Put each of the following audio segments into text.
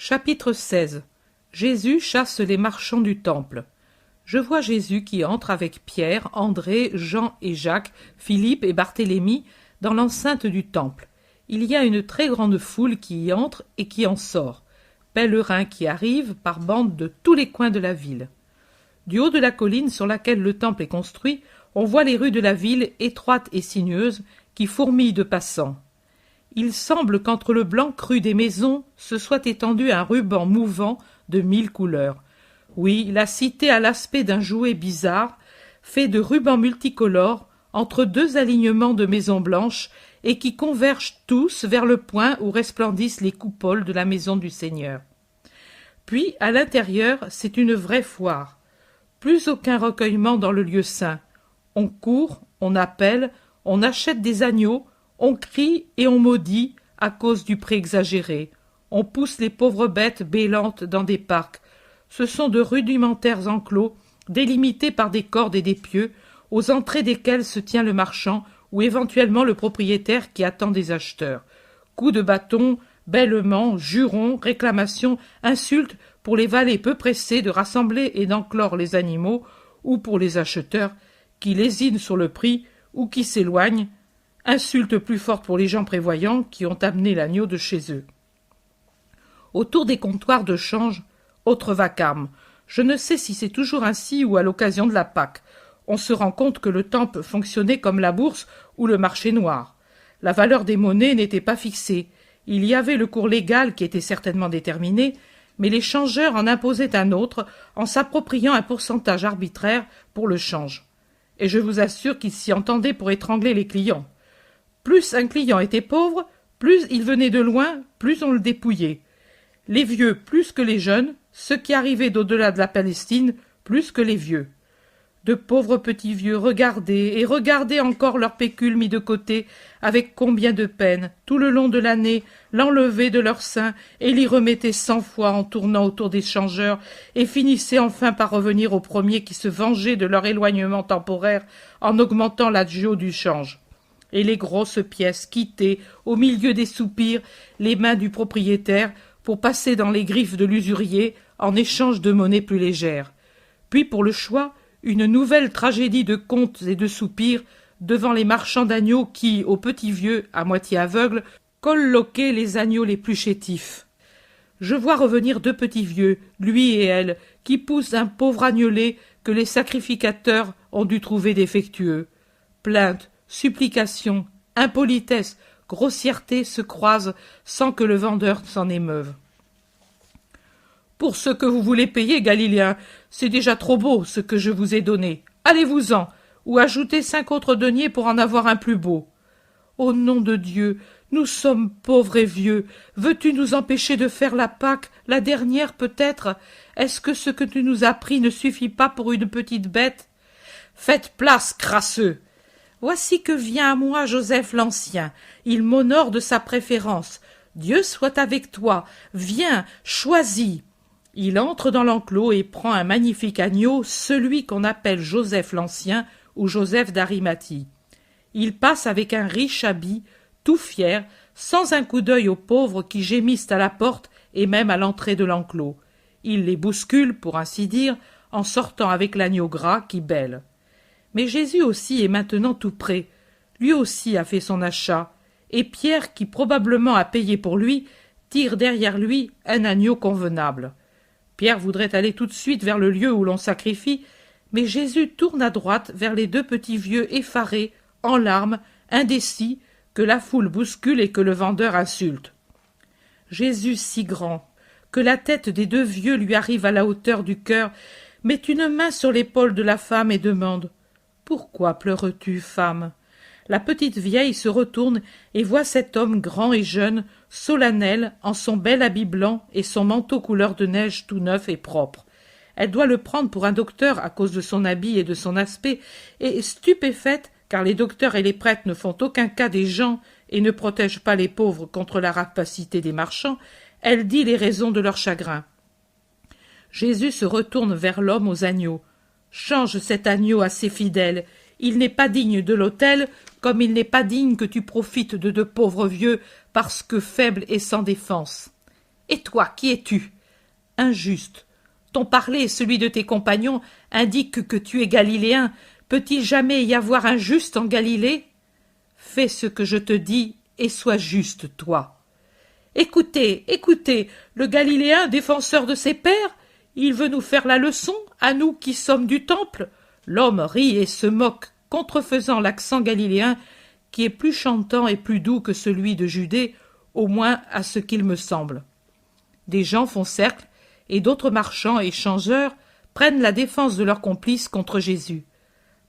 Chapitre 16. Jésus chasse les marchands du temple. Je vois Jésus qui entre avec Pierre, André, Jean et Jacques, Philippe et Barthélemy dans l'enceinte du temple. Il y a une très grande foule qui y entre et qui en sort, pèlerins qui arrivent par bandes de tous les coins de la ville. Du haut de la colline sur laquelle le temple est construit, on voit les rues de la ville étroites et sinueuses qui fourmillent de passants. Il semble qu'entre le blanc cru des maisons se soit étendu un ruban mouvant de 1000 couleurs. Oui, la cité a l'aspect d'un jouet bizarre, fait de rubans multicolores entre deux alignements de maisons blanches et qui convergent tous vers le point où resplendissent les coupoles de la maison du Seigneur. Puis, à l'intérieur, c'est une vraie foire. Plus aucun recueillement dans le lieu saint. On court, on appelle, on achète des agneaux, on crie et on maudit à cause du prix exagéré. On pousse les pauvres bêtes bêlantes dans des parcs. Ce sont de rudimentaires enclos, délimités par des cordes et des pieux, aux entrées desquels se tient le marchand ou éventuellement le propriétaire qui attend des acheteurs. Coups de bâton, bêlements, jurons, réclamations, insultes pour les valets peu pressés de rassembler et d'enclore les animaux, ou pour les acheteurs qui lésinent sur le prix ou qui s'éloignent, insultes plus fortes pour les gens prévoyants qui ont amené l'agneau de chez eux. Autour des comptoirs de change, autre vacarme. Je ne sais si c'est toujours ainsi ou à l'occasion de la Pâque. On se rend compte que le temple fonctionnait comme la bourse ou le marché noir. La valeur des monnaies n'était pas fixée. Il y avait le cours légal qui était certainement déterminé, mais les changeurs en imposaient un autre en s'appropriant un pourcentage arbitraire pour le change. Et je vous assure qu'ils s'y entendaient pour étrangler les clients. Plus un client était pauvre, plus il venait de loin, plus on le dépouillait. Les vieux plus que les jeunes, ceux qui arrivaient d'au-delà de la Palestine plus que les vieux. De pauvres petits vieux regardaient et regardaient encore leur pécule mis de côté, avec combien de peine, tout le long de l'année, l'enlevaient de leur sein et l'y remettaient 100 fois en tournant autour des changeurs, et finissaient enfin par revenir aux premiers qui se vengeaient de leur éloignement temporaire en augmentant l'adjo du change. Et les grosses pièces quittaient, au milieu des soupirs, les mains du propriétaire pour passer dans les griffes de l'usurier en échange de monnaie plus légère. Puis pour le choix, une nouvelle tragédie de contes et de soupirs devant les marchands d'agneaux qui, aux petits vieux, à moitié aveugles, colloquaient les agneaux les plus chétifs. Je vois revenir deux petits vieux, lui et elle, qui poussent un pauvre agnelet que les sacrificateurs ont dû trouver défectueux. Plaintes, supplications, impolitesse, grossièreté se croisent sans que le vendeur s'en émeuve. « Pour ce que vous voulez payer, Galiléens, c'est déjà trop beau ce que je vous ai donné. Allez-vous-en, ou ajoutez 5 autres deniers pour en avoir un plus beau. Au nom de Dieu, nous sommes pauvres et vieux. Veux-tu nous empêcher de faire la Pâque, la dernière peut-être? Est-ce que ce que tu nous as pris ne suffit pas pour une petite bête? Faites place, crasseux! Voici que vient à moi Joseph l'Ancien. Il m'honore de sa préférence. Dieu soit avec toi. Viens, choisis. » Il entre dans l'enclos et prend un magnifique agneau, celui qu'on appelle Joseph l'Ancien ou Joseph d'Arimathie. Il passe avec un riche habit, tout fier, sans un coup d'œil aux pauvres qui gémissent à la porte et même à l'entrée de l'enclos. Il les bouscule, pour ainsi dire, en sortant avec l'agneau gras qui bêle. Mais Jésus aussi est maintenant tout près. Lui aussi a fait son achat, et Pierre, qui probablement a payé pour lui, tire derrière lui un agneau convenable. Pierre voudrait aller tout de suite vers le lieu où l'on sacrifie, mais Jésus tourne à droite vers les deux petits vieux effarés, en larmes, indécis, que la foule bouscule et que le vendeur insulte. Jésus si grand, que la tête des deux vieux lui arrive à la hauteur du cœur, met une main sur l'épaule de la femme et demande « Pourquoi pleures-tu, femme ?» La petite vieille se retourne et voit cet homme grand et jeune, solennel, en son bel habit blanc et son manteau couleur de neige tout neuf et propre. Elle doit le prendre pour un docteur à cause de son habit et de son aspect, et stupéfaite, car les docteurs et les prêtres ne font aucun cas des gens et ne protègent pas les pauvres contre la rapacité des marchands, elle dit les raisons de leur chagrin. Jésus se retourne vers l'homme aux agneaux. « Change cet agneau assez fidèle. Il n'est pas digne de l'autel, comme il n'est pas digne que tu profites de pauvres vieux parce que faibles et sans défense. » Et toi, qui es-tu? Injuste. Ton parler et celui de tes compagnons indiquent que tu es galiléen. Peut-il jamais y avoir un juste en Galilée? Fais ce que je te dis et sois juste, toi. Écoutez, écoutez, le Galiléen défenseur de ses pères, il veut nous faire la leçon, à nous qui sommes du temple. L'homme rit et se moque, contrefaisant l'accent galiléen, qui est plus chantant et plus doux que celui de Judée, au moins à ce qu'il me semble. Des gens font cercle, et d'autres marchands et changeurs prennent la défense de leurs complices contre Jésus.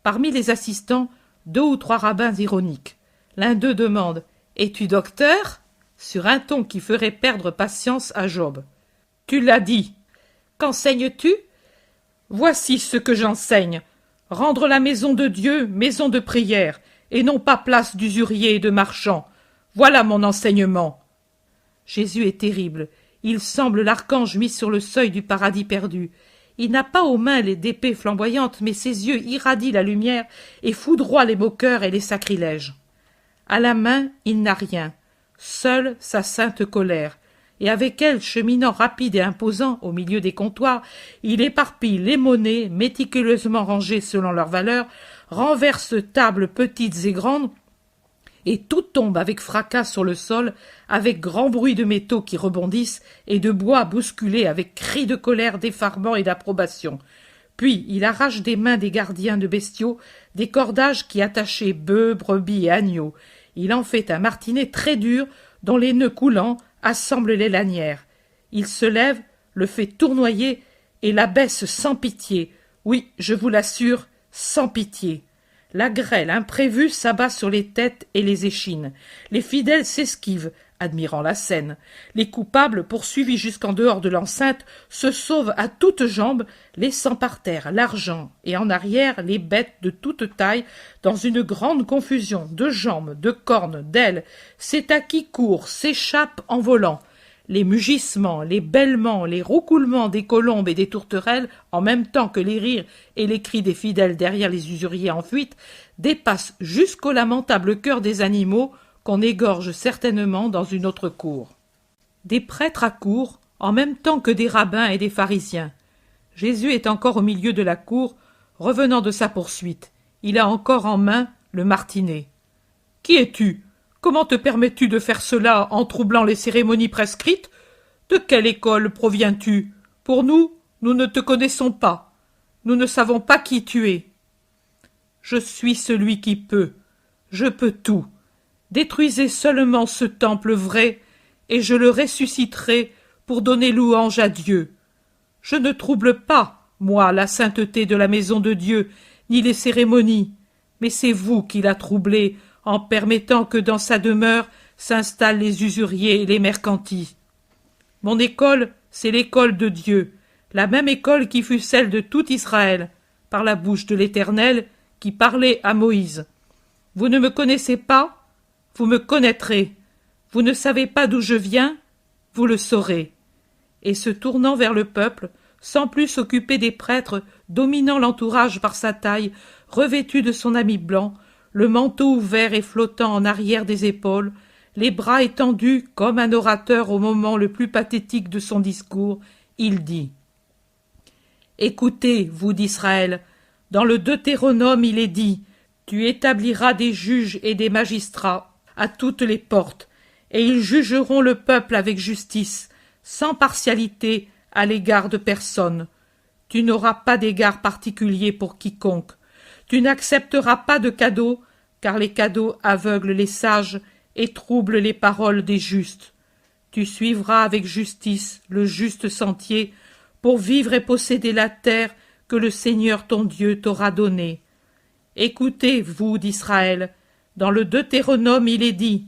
Parmi les assistants, 2 ou 3 rabbins ironiques. L'un d'eux demande « Es-tu docteur ?» sur un ton qui ferait perdre patience à Job. « Tu l'as dit. Qu'enseignes-tu » ? « Voici ce que j'enseigne. Rendre la maison de Dieu maison de prière, et non pas place d'usurier et de marchand. Voilà mon enseignement. » Jésus est terrible. Il semble l'archange mis sur le seuil du paradis perdu. Il n'a pas aux mains d'épées flamboyantes, mais ses yeux irradient la lumière et foudroient les moqueurs et les sacrilèges. À la main, il n'a rien. Seule sa sainte colère. Et avec elle, cheminant rapide et imposant au milieu des comptoirs, il éparpille les monnaies méticuleusement rangées selon leur valeur, renverse tables petites et grandes, et tout tombe avec fracas sur le sol, avec grand bruit de métaux qui rebondissent et de bois bousculé avec cris de colère, d'effarement et d'approbation. Puis il arrache des mains des gardiens de bestiaux des cordages qui attachaient bœufs, brebis et agneaux. Il en fait un martinet très dur, dont les nœuds coulants assemblent les lanières. Il se lève, le fait tournoyer et l'abaisse sans pitié. Oui, je vous l'assure, sans pitié. La grêle imprévue s'abat sur les têtes et les échines. Les fidèles s'esquivent, admirant la scène. Les coupables, poursuivis jusqu'en dehors de l'enceinte, se sauvent à toutes jambes, laissant par terre l'argent et en arrière les bêtes de toute taille, dans une grande confusion de jambes, de cornes, d'ailes. C'est à qui court, s'échappe en volant. Les mugissements, les bêlements, les roucoulements des colombes et des tourterelles, en même temps que les rires et les cris des fidèles derrière les usuriers en fuite, dépassent jusqu'au lamentable cœur des animaux qu'on égorge certainement dans une autre cour. Des prêtres accourent, en même temps que des rabbins et des pharisiens. Jésus est encore au milieu de la cour, revenant de sa poursuite. Il a encore en main le martinet. « Qui es-tu ? Comment te permets-tu de faire cela en troublant les cérémonies prescrites ? De quelle école proviens-tu ? Pour nous, nous ne te connaissons pas. Nous ne savons pas qui tu es. »« Je suis celui qui peut. Je peux tout. Détruisez seulement ce temple vrai, et je le ressusciterai pour donner louange à Dieu. Je ne trouble pas, moi, la sainteté de la maison de Dieu, ni les cérémonies, mais c'est vous qui la troublez en permettant que dans sa demeure s'installent les usuriers et les mercantis. Mon école, c'est l'école de Dieu, la même école qui fut celle de tout Israël, par la bouche de l'Éternel, qui parlait à Moïse. Vous ne me connaissez pas ? Vous me connaîtrez. Vous ne savez pas d'où je viens ? Vous le saurez. Et se tournant vers le peuple, sans plus s'occuper des prêtres, dominant l'entourage par sa taille, revêtu de son habit blanc, le manteau ouvert et flottant en arrière des épaules, les bras étendus comme un orateur au moment le plus pathétique de son discours, il dit « Écoutez, vous d'Israël, dans le Deutéronome il est dit « Tu établiras des juges et des magistrats à toutes les portes, et ils jugeront le peuple avec justice, sans partialité à l'égard de personne. Tu n'auras pas d'égard particulier pour quiconque. Tu n'accepteras pas de cadeaux, car les cadeaux aveuglent les sages et troublent les paroles des justes. Tu suivras avec justice le juste sentier pour vivre et posséder la terre que le Seigneur ton Dieu t'aura donnée. Écoutez, vous d'Israël, dans le Deutéronome il est dit,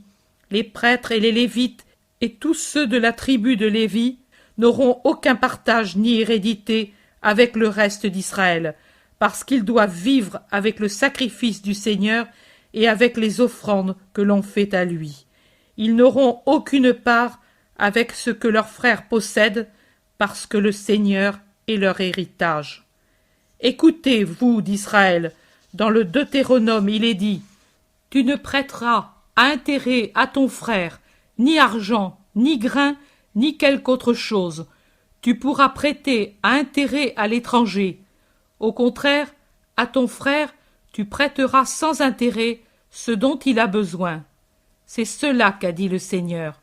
les prêtres et les Lévites et tous ceux de la tribu de Lévi n'auront aucun partage ni hérédité avec le reste d'Israël, parce qu'ils doivent vivre avec le sacrifice du Seigneur et avec les offrandes que l'on fait à lui. Ils n'auront aucune part avec ce que leurs frères possèdent, parce que le Seigneur est leur héritage. Écoutez, vous d'Israël, dans le Deutéronome il est dit, « Tu ne prêteras à intérêt à ton frère ni argent, ni grain, ni quelque autre chose. Tu pourras prêter à intérêt à l'étranger. Au contraire, à ton frère, tu prêteras sans intérêt ce dont il a besoin. C'est cela qu'a dit le Seigneur.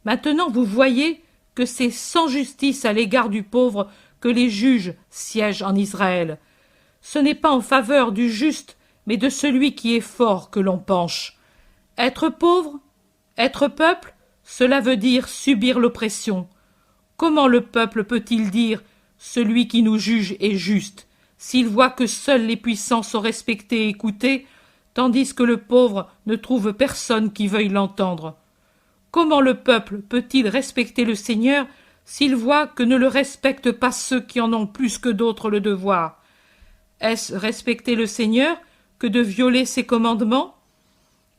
Maintenant vous voyez que c'est sans justice à l'égard du pauvre que les juges siègent en Israël. Ce n'est pas en faveur du juste, mais de celui qui est fort que l'on penche. Être pauvre, être peuple, cela veut dire subir l'oppression. Comment le peuple peut-il dire « celui qui nous juge est juste » s'il voit que seuls les puissants sont respectés et écoutés, tandis que le pauvre ne trouve personne qui veuille l'entendre? Comment le peuple peut-il respecter le Seigneur s'il voit que ne le respectent pas ceux qui en ont plus que d'autres le devoir? Est-ce respecter le Seigneur que de violer ses commandements?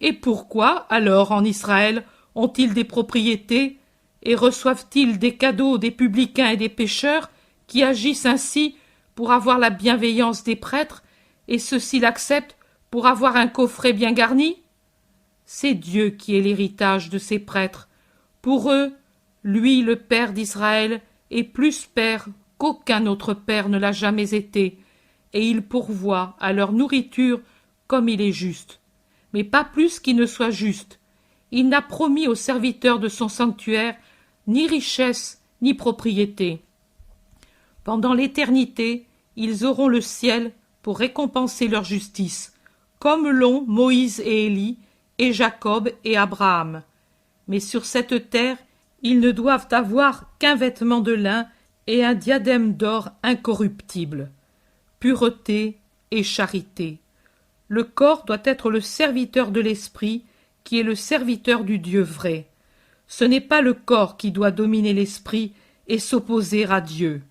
Et pourquoi, alors, en Israël, ont-ils des propriétés et reçoivent-ils des cadeaux des publicains et des pécheurs qui agissent ainsi pour avoir la bienveillance des prêtres, et ceux-ci l'acceptent pour avoir un coffret bien garni? C'est Dieu qui est l'héritage de ces prêtres. Pour eux, lui, le Père d'Israël, est plus Père qu'aucun autre Père ne l'a jamais été, et il pourvoit à leur nourriture comme il est juste. Mais pas plus qu'il ne soit juste. Il n'a promis aux serviteurs de son sanctuaire ni richesse ni propriété. Pendant l'éternité, ils auront le ciel pour récompenser leur justice, comme l'ont Moïse et Élie, et Jacob et Abraham. Mais sur cette terre, ils ne doivent avoir qu'un vêtement de lin et un diadème d'or incorruptible. Pureté et charité. Le corps doit être le serviteur de l'esprit, qui est le serviteur du Dieu vrai. Ce n'est pas le corps qui doit dominer l'esprit et s'opposer à Dieu.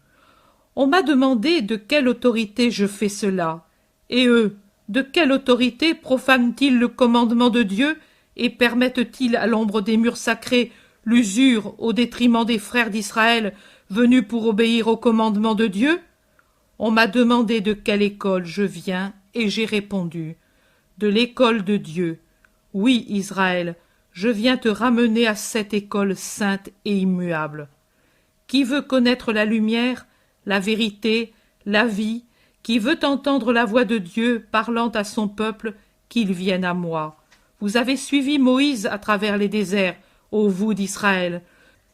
On m'a demandé de quelle autorité je fais cela. Et eux, de quelle autorité profanent-ils le commandement de Dieu et permettent-ils à l'ombre des murs sacrés l'usure au détriment des frères d'Israël venus pour obéir au commandement de Dieu? On m'a demandé de quelle école je viens et j'ai répondu: de l'école de Dieu. Oui, Israël, je viens te ramener à cette école sainte et immuable. Qui veut connaître la lumière, la vérité, la vie, qui veut entendre la voix de Dieu parlant à son peuple, qu'il vienne à moi. Vous avez suivi Moïse à travers les déserts, ô vous d'Israël.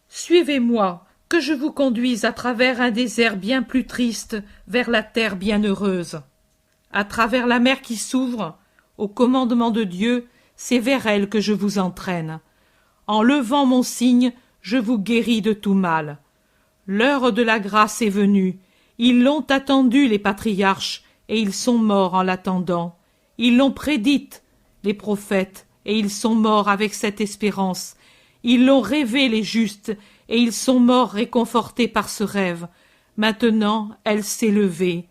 Suivez-moi, que je vous conduise à travers un désert bien plus triste, vers la terre bienheureuse. À travers la mer qui s'ouvre, au commandement de Dieu, c'est vers elle que je vous entraîne. En levant mon signe, je vous guéris de tout mal. L'heure de la grâce est venue. Ils l'ont attendue, les patriarches, et ils sont morts en l'attendant. Ils l'ont prédite, les prophètes, et ils sont morts avec cette espérance. Ils l'ont rêvé, les justes, et ils sont morts réconfortés par ce rêve. Maintenant, elle s'est levée.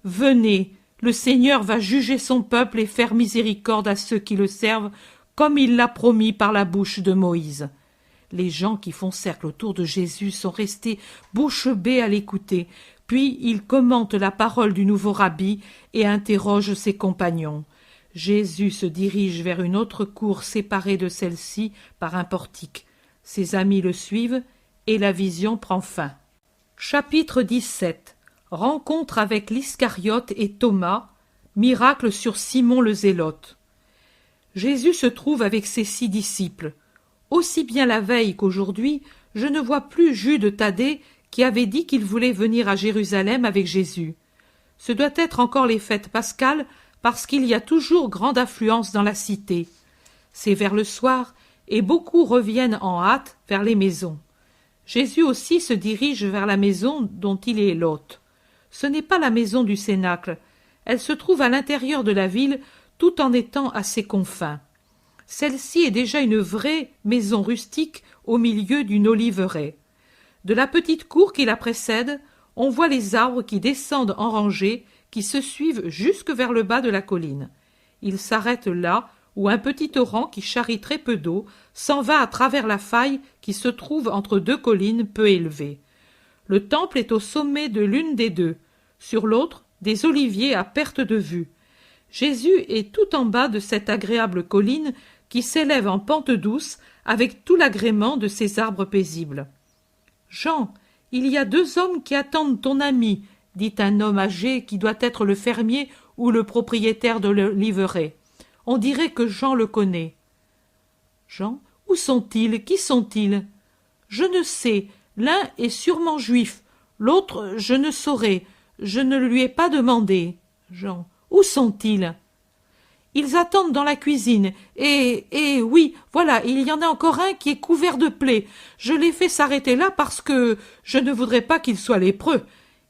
Venez, le Seigneur va juger son peuple et faire miséricorde à ceux qui le servent, comme il l'a promis par la bouche de Moïse. Les gens qui font cercle autour de Jésus sont restés bouche bée à l'écouter, puis ils commentent la parole du nouveau rabbi et interrogent ses compagnons. Jésus se dirige vers une autre cour séparée de celle-ci par un portique. Ses amis le suivent et la vision prend fin. Chapitre 17. Rencontre avec l'Iscariote et Thomas, miracle sur Simon le Zélote. Jésus se trouve avec ses 6 disciples. Aussi bien la veille qu'aujourd'hui, je ne vois plus Jude Thaddée qui avait dit qu'il voulait venir à Jérusalem avec Jésus. Ce doit être encore les fêtes pascales parce qu'il y a toujours grande affluence dans la cité. C'est vers le soir et beaucoup reviennent en hâte vers les maisons. Jésus aussi se dirige vers la maison dont il est l'hôte. Ce n'est pas la maison du Cénacle. Elle se trouve à l'intérieur de la ville tout en étant à ses confins. Celle-ci est déjà une vraie maison rustique au milieu d'une oliveraie. De la petite cour qui la précède, on voit les arbres qui descendent en rangée, qui se suivent jusque vers le bas de la colline. Ils s'arrêtent là où un petit torrent qui charrie très peu d'eau s'en va à travers la faille qui se trouve entre 2 collines peu élevées. Le temple est au sommet de l'une des 2, sur l'autre des oliviers à perte de vue. Jésus est tout en bas de cette agréable colline qui s'élève en pente douce avec tout l'agrément de ces arbres paisibles. Jean, il y a 2 hommes qui attendent ton ami, dit un homme âgé qui doit être le fermier ou le propriétaire de l'oliveraie. On dirait que Jean le connaît. Jean, où sont-ils? Qui sont-ils? Je ne sais. L'un est sûrement juif, l'autre je ne saurais. Je ne lui ai pas demandé. Jean, où sont-ils? Ils attendent dans la cuisine. Et oui, voilà, il y en a encore un qui est couvert de plaies. Je l'ai fait s'arrêter là parce que je ne voudrais pas qu'il soit lépreux.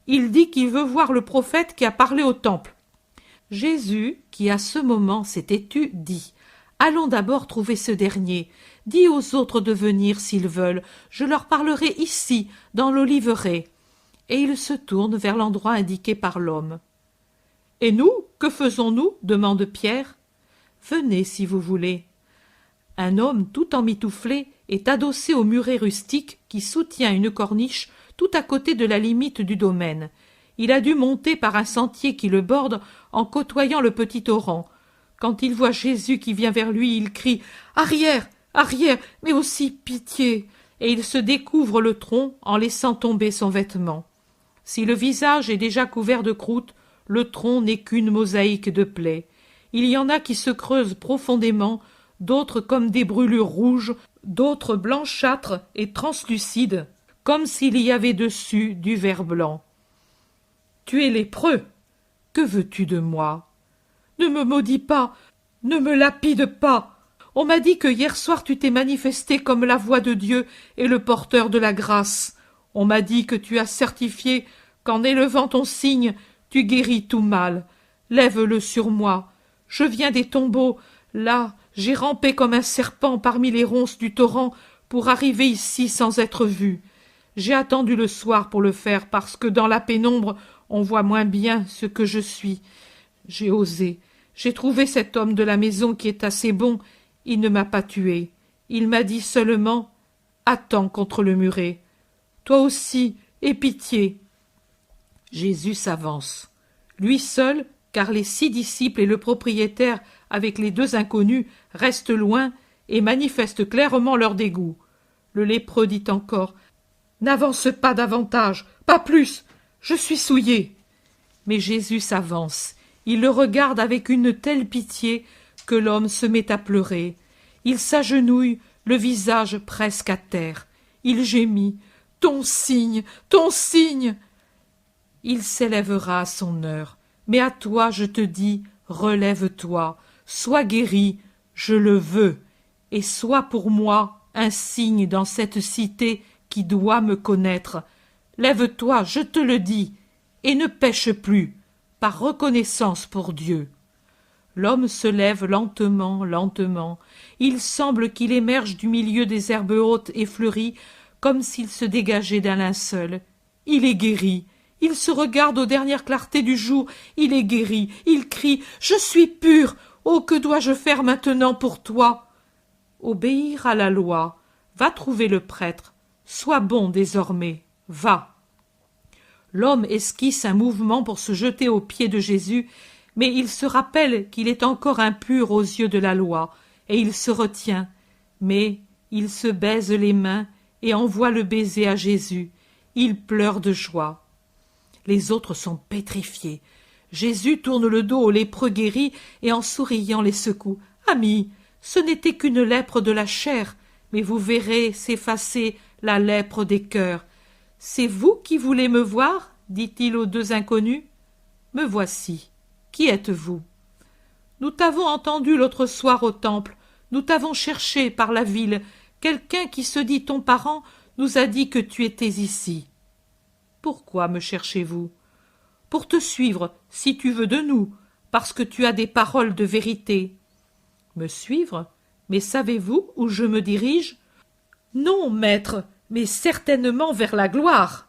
Il dit qu'il veut voir le prophète qui a parlé au temple. Jésus, qui à ce moment s'était tu, dit « Allons d'abord trouver ce dernier. Dis aux autres de venir s'ils veulent. Je leur parlerai ici, dans l'oliveraie. » Et il se tourne vers l'endroit indiqué par l'homme. « Et nous, que faisons-nous » demande Pierre. « Venez si vous voulez. » Un homme tout emmitouflé est adossé au muret rustique qui soutient une corniche tout à côté de la limite du domaine. Il a dû monter par un sentier qui le borde en côtoyant le petit torrent. Quand il voit Jésus qui vient vers lui, il crie « Arrière, arrière, mais aussi pitié !» et il se découvre le tronc en laissant tomber son vêtement. Si le visage est déjà couvert de croûte, le tronc n'est qu'une mosaïque de plaies. Il y en a qui se creusent profondément, d'autres comme des brûlures rouges, d'autres blanchâtres et translucides, comme s'il y avait dessus du verre blanc. « Tu es lépreux. Que veux-tu de moi? Ne me maudis pas, ne me lapide pas. On m'a dit que hier soir tu t'es manifesté comme la voix de Dieu et le porteur de la grâce. On m'a dit que tu as certifié qu'en élevant ton signe, tu guéris tout mal. Lève-le sur moi. Je viens des tombeaux. Là, j'ai rampé comme un serpent parmi les ronces du torrent pour arriver ici sans être vu. J'ai attendu le soir pour le faire parce que dans la pénombre, on voit moins bien ce que je suis. J'ai osé. J'ai trouvé cet homme de la maison qui est assez bon. Il ne m'a pas tué. Il m'a dit seulement « Attends contre le muret. Toi aussi, aie pitié. » Jésus s'avance. Lui seul, car les 6 disciples et le propriétaire avec les 2 inconnus restent loin et manifestent clairement leur dégoût. Le lépreux dit encore « N'avance pas davantage, pas plus. Je suis souillé. » Mais Jésus s'avance. Il le regarde avec une telle pitié que l'homme se met à pleurer. Il s'agenouille, le visage presque à terre. Il gémit. « Ton signe, ton signe !» Il s'élèvera à son heure. Mais à toi je te dis, relève-toi, sois guéri, je le veux, et sois pour moi un signe dans cette cité qui doit me connaître. Lève-toi, je te le dis, et ne pêche plus, par reconnaissance pour Dieu. L'homme se lève lentement, lentement. Il semble qu'il émerge du milieu des herbes hautes et fleuries, comme s'il se dégageait d'un linceul. Il est guéri. Il se regarde aux dernières clartés du jour. Il est guéri. Il crie « Je suis pur. Oh, que dois-je faire maintenant pour toi ?» Obéir à la loi. Va trouver le prêtre. Sois bon désormais. Va. L'homme esquisse un mouvement pour se jeter aux pieds de Jésus, mais il se rappelle qu'il est encore impur aux yeux de la loi, et il se retient. Mais il se baise les mains et envoie le baiser à Jésus. Il pleure de joie. Les autres sont pétrifiés. Jésus tourne le dos au lépreux guéri et en souriant les secoue. « Amis, ce n'était qu'une lèpre de la chair, mais vous verrez s'effacer la lèpre des cœurs. C'est vous qui voulez me voir ?» dit-il aux 2 inconnus. « Me voici. Qui êtes-vous » ? « Nous t'avons entendu l'autre soir au temple. Nous t'avons cherché par la ville. Quelqu'un qui se dit ton parent nous a dit que tu étais ici. »« Pourquoi me cherchez-vous » ? ?»« Pour te suivre, si tu veux de nous, parce que tu as des paroles de vérité. »« Me suivre ? Mais savez-vous où je me dirige ?»« Non, maître, mais certainement vers la gloire. »«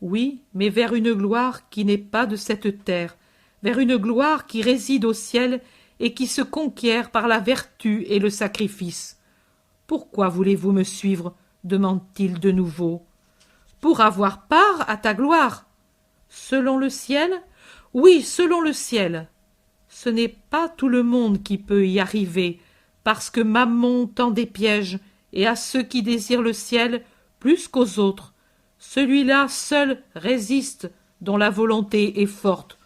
Oui, mais vers une gloire qui n'est pas de cette terre, vers une gloire qui réside au ciel et qui se conquiert par la vertu et le sacrifice. »« Pourquoi voulez-vous me suivre ?» demande-t-il de nouveau. « Pour avoir part à ta gloire. »« Selon le ciel ? » ?»« Oui, selon le ciel. » « Ce n'est pas tout le monde qui peut y arriver, parce que Mammon tend des pièges, et à ceux qui désirent le ciel plus qu'aux autres. Celui-là seul résiste, dont la volonté est forte.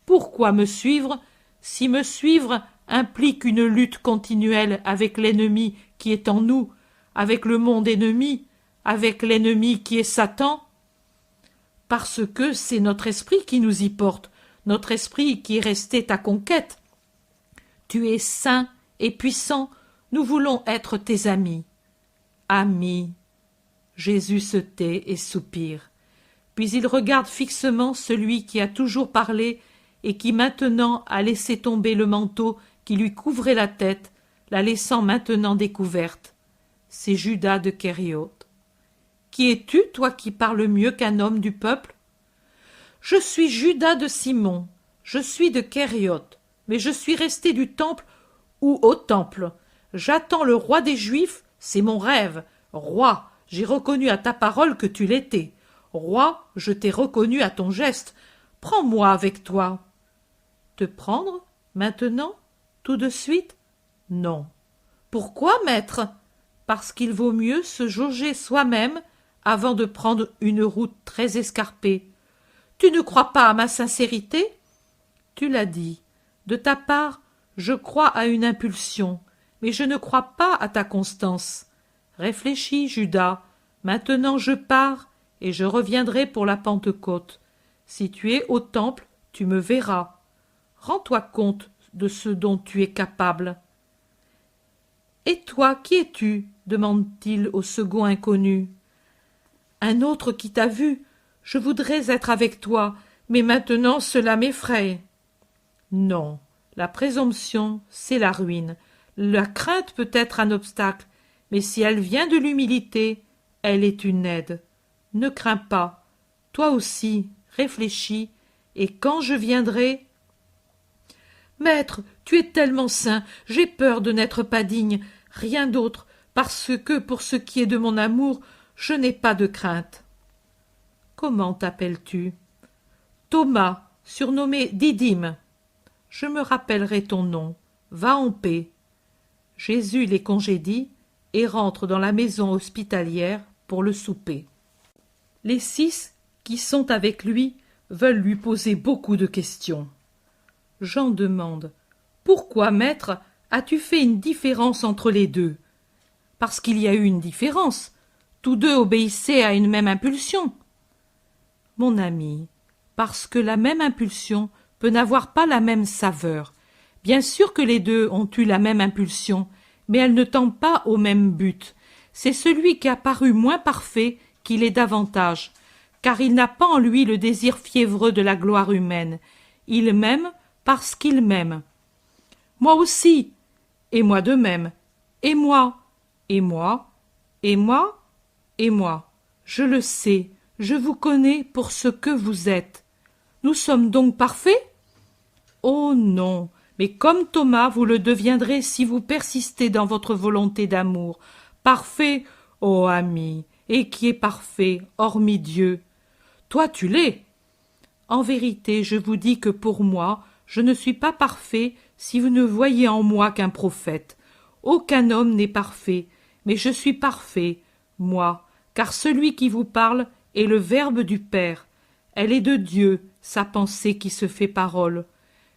Pourquoi me suivre, si me suivre implique une lutte continuelle avec l'ennemi qui est en nous, avec le monde ennemi, avec l'ennemi qui est Satan? Parce que c'est notre esprit qui nous y porte, notre esprit qui est resté ta conquête. Tu es saint et puissant, nous voulons être tes amis. Amis. Jésus se tait et soupire. Puis il regarde fixement celui qui a toujours parlé et qui maintenant a laissé tomber le manteau qui lui couvrait la tête, la laissant maintenant découverte. C'est Judas de Kériote. Qui es-tu, toi qui parles mieux qu'un homme du peuple? Je suis Judas de Simon, je suis de Kériote, mais je suis resté du temple ou au temple. J'attends le roi des Juifs, c'est mon rêve. Roi, j'ai reconnu à ta parole que tu l'étais. Roi, je t'ai reconnu à ton geste. Prends-moi avec toi. Te prendre, maintenant, tout de suite? Non. Pourquoi, maître? Parce qu'il vaut mieux se jauger soi-même avant de prendre une route très escarpée. Tu ne crois pas à ma sincérité? Tu l'as dit. De ta part, je crois à une impulsion, mais je ne crois pas à ta constance. Réfléchis, Judas. Maintenant je pars, et je reviendrai pour la Pentecôte. Si tu es au temple, tu me verras. Rends-toi compte de ce dont tu es capable. Et toi, qui es-tu? Demande-t-il au second inconnu. Un autre qui t'a vu. Je voudrais être avec toi, mais maintenant cela m'effraie. Non, la présomption, c'est la ruine. La crainte peut être un obstacle, mais si elle vient de l'humilité, elle est une aide. Ne crains pas. Toi aussi, réfléchis, et quand je viendrai... Maître, tu es tellement saint, j'ai peur de n'être pas digne, rien d'autre, parce que pour ce qui est de mon amour, je n'ai pas de crainte. Comment t'appelles-tu? Thomas, surnommé Didyme. Je me rappellerai ton nom. Va en paix. Jésus les congédie et rentre dans la maison hospitalière pour le souper. Les 6 qui sont avec lui veulent lui poser beaucoup de questions. Jean demande: Pourquoi, maître, as-tu fait une différence entre les deux? Parce qu'il y a eu une différence. Tous deux obéissaient à une même impulsion. Mon ami, parce que la même impulsion peut n'avoir pas la même saveur. Bien sûr que les deux ont eu la même impulsion, mais elle ne tend pas au même but. C'est celui qui a paru moins parfait qui l'est davantage, car il n'a pas en lui le désir fiévreux de la gloire humaine. Il m'aime parce qu'il m'aime. Moi aussi, et moi de même, et moi, et moi, et moi, et moi. Je le sais, je vous connais pour ce que vous êtes. Nous sommes donc parfaits? Oh non, mais comme Thomas, vous le deviendrez si vous persistez dans votre volonté d'amour. Parfait, ô ami, et qui est parfait, hormis Dieu? Toi, tu l'es. En vérité, je vous dis que pour moi, je ne suis pas parfait si vous ne voyez en moi qu'un prophète. Aucun homme n'est parfait, mais je suis parfait, moi, car celui qui vous parle est le Verbe du Père. Elle est de Dieu, sa pensée qui se fait parole.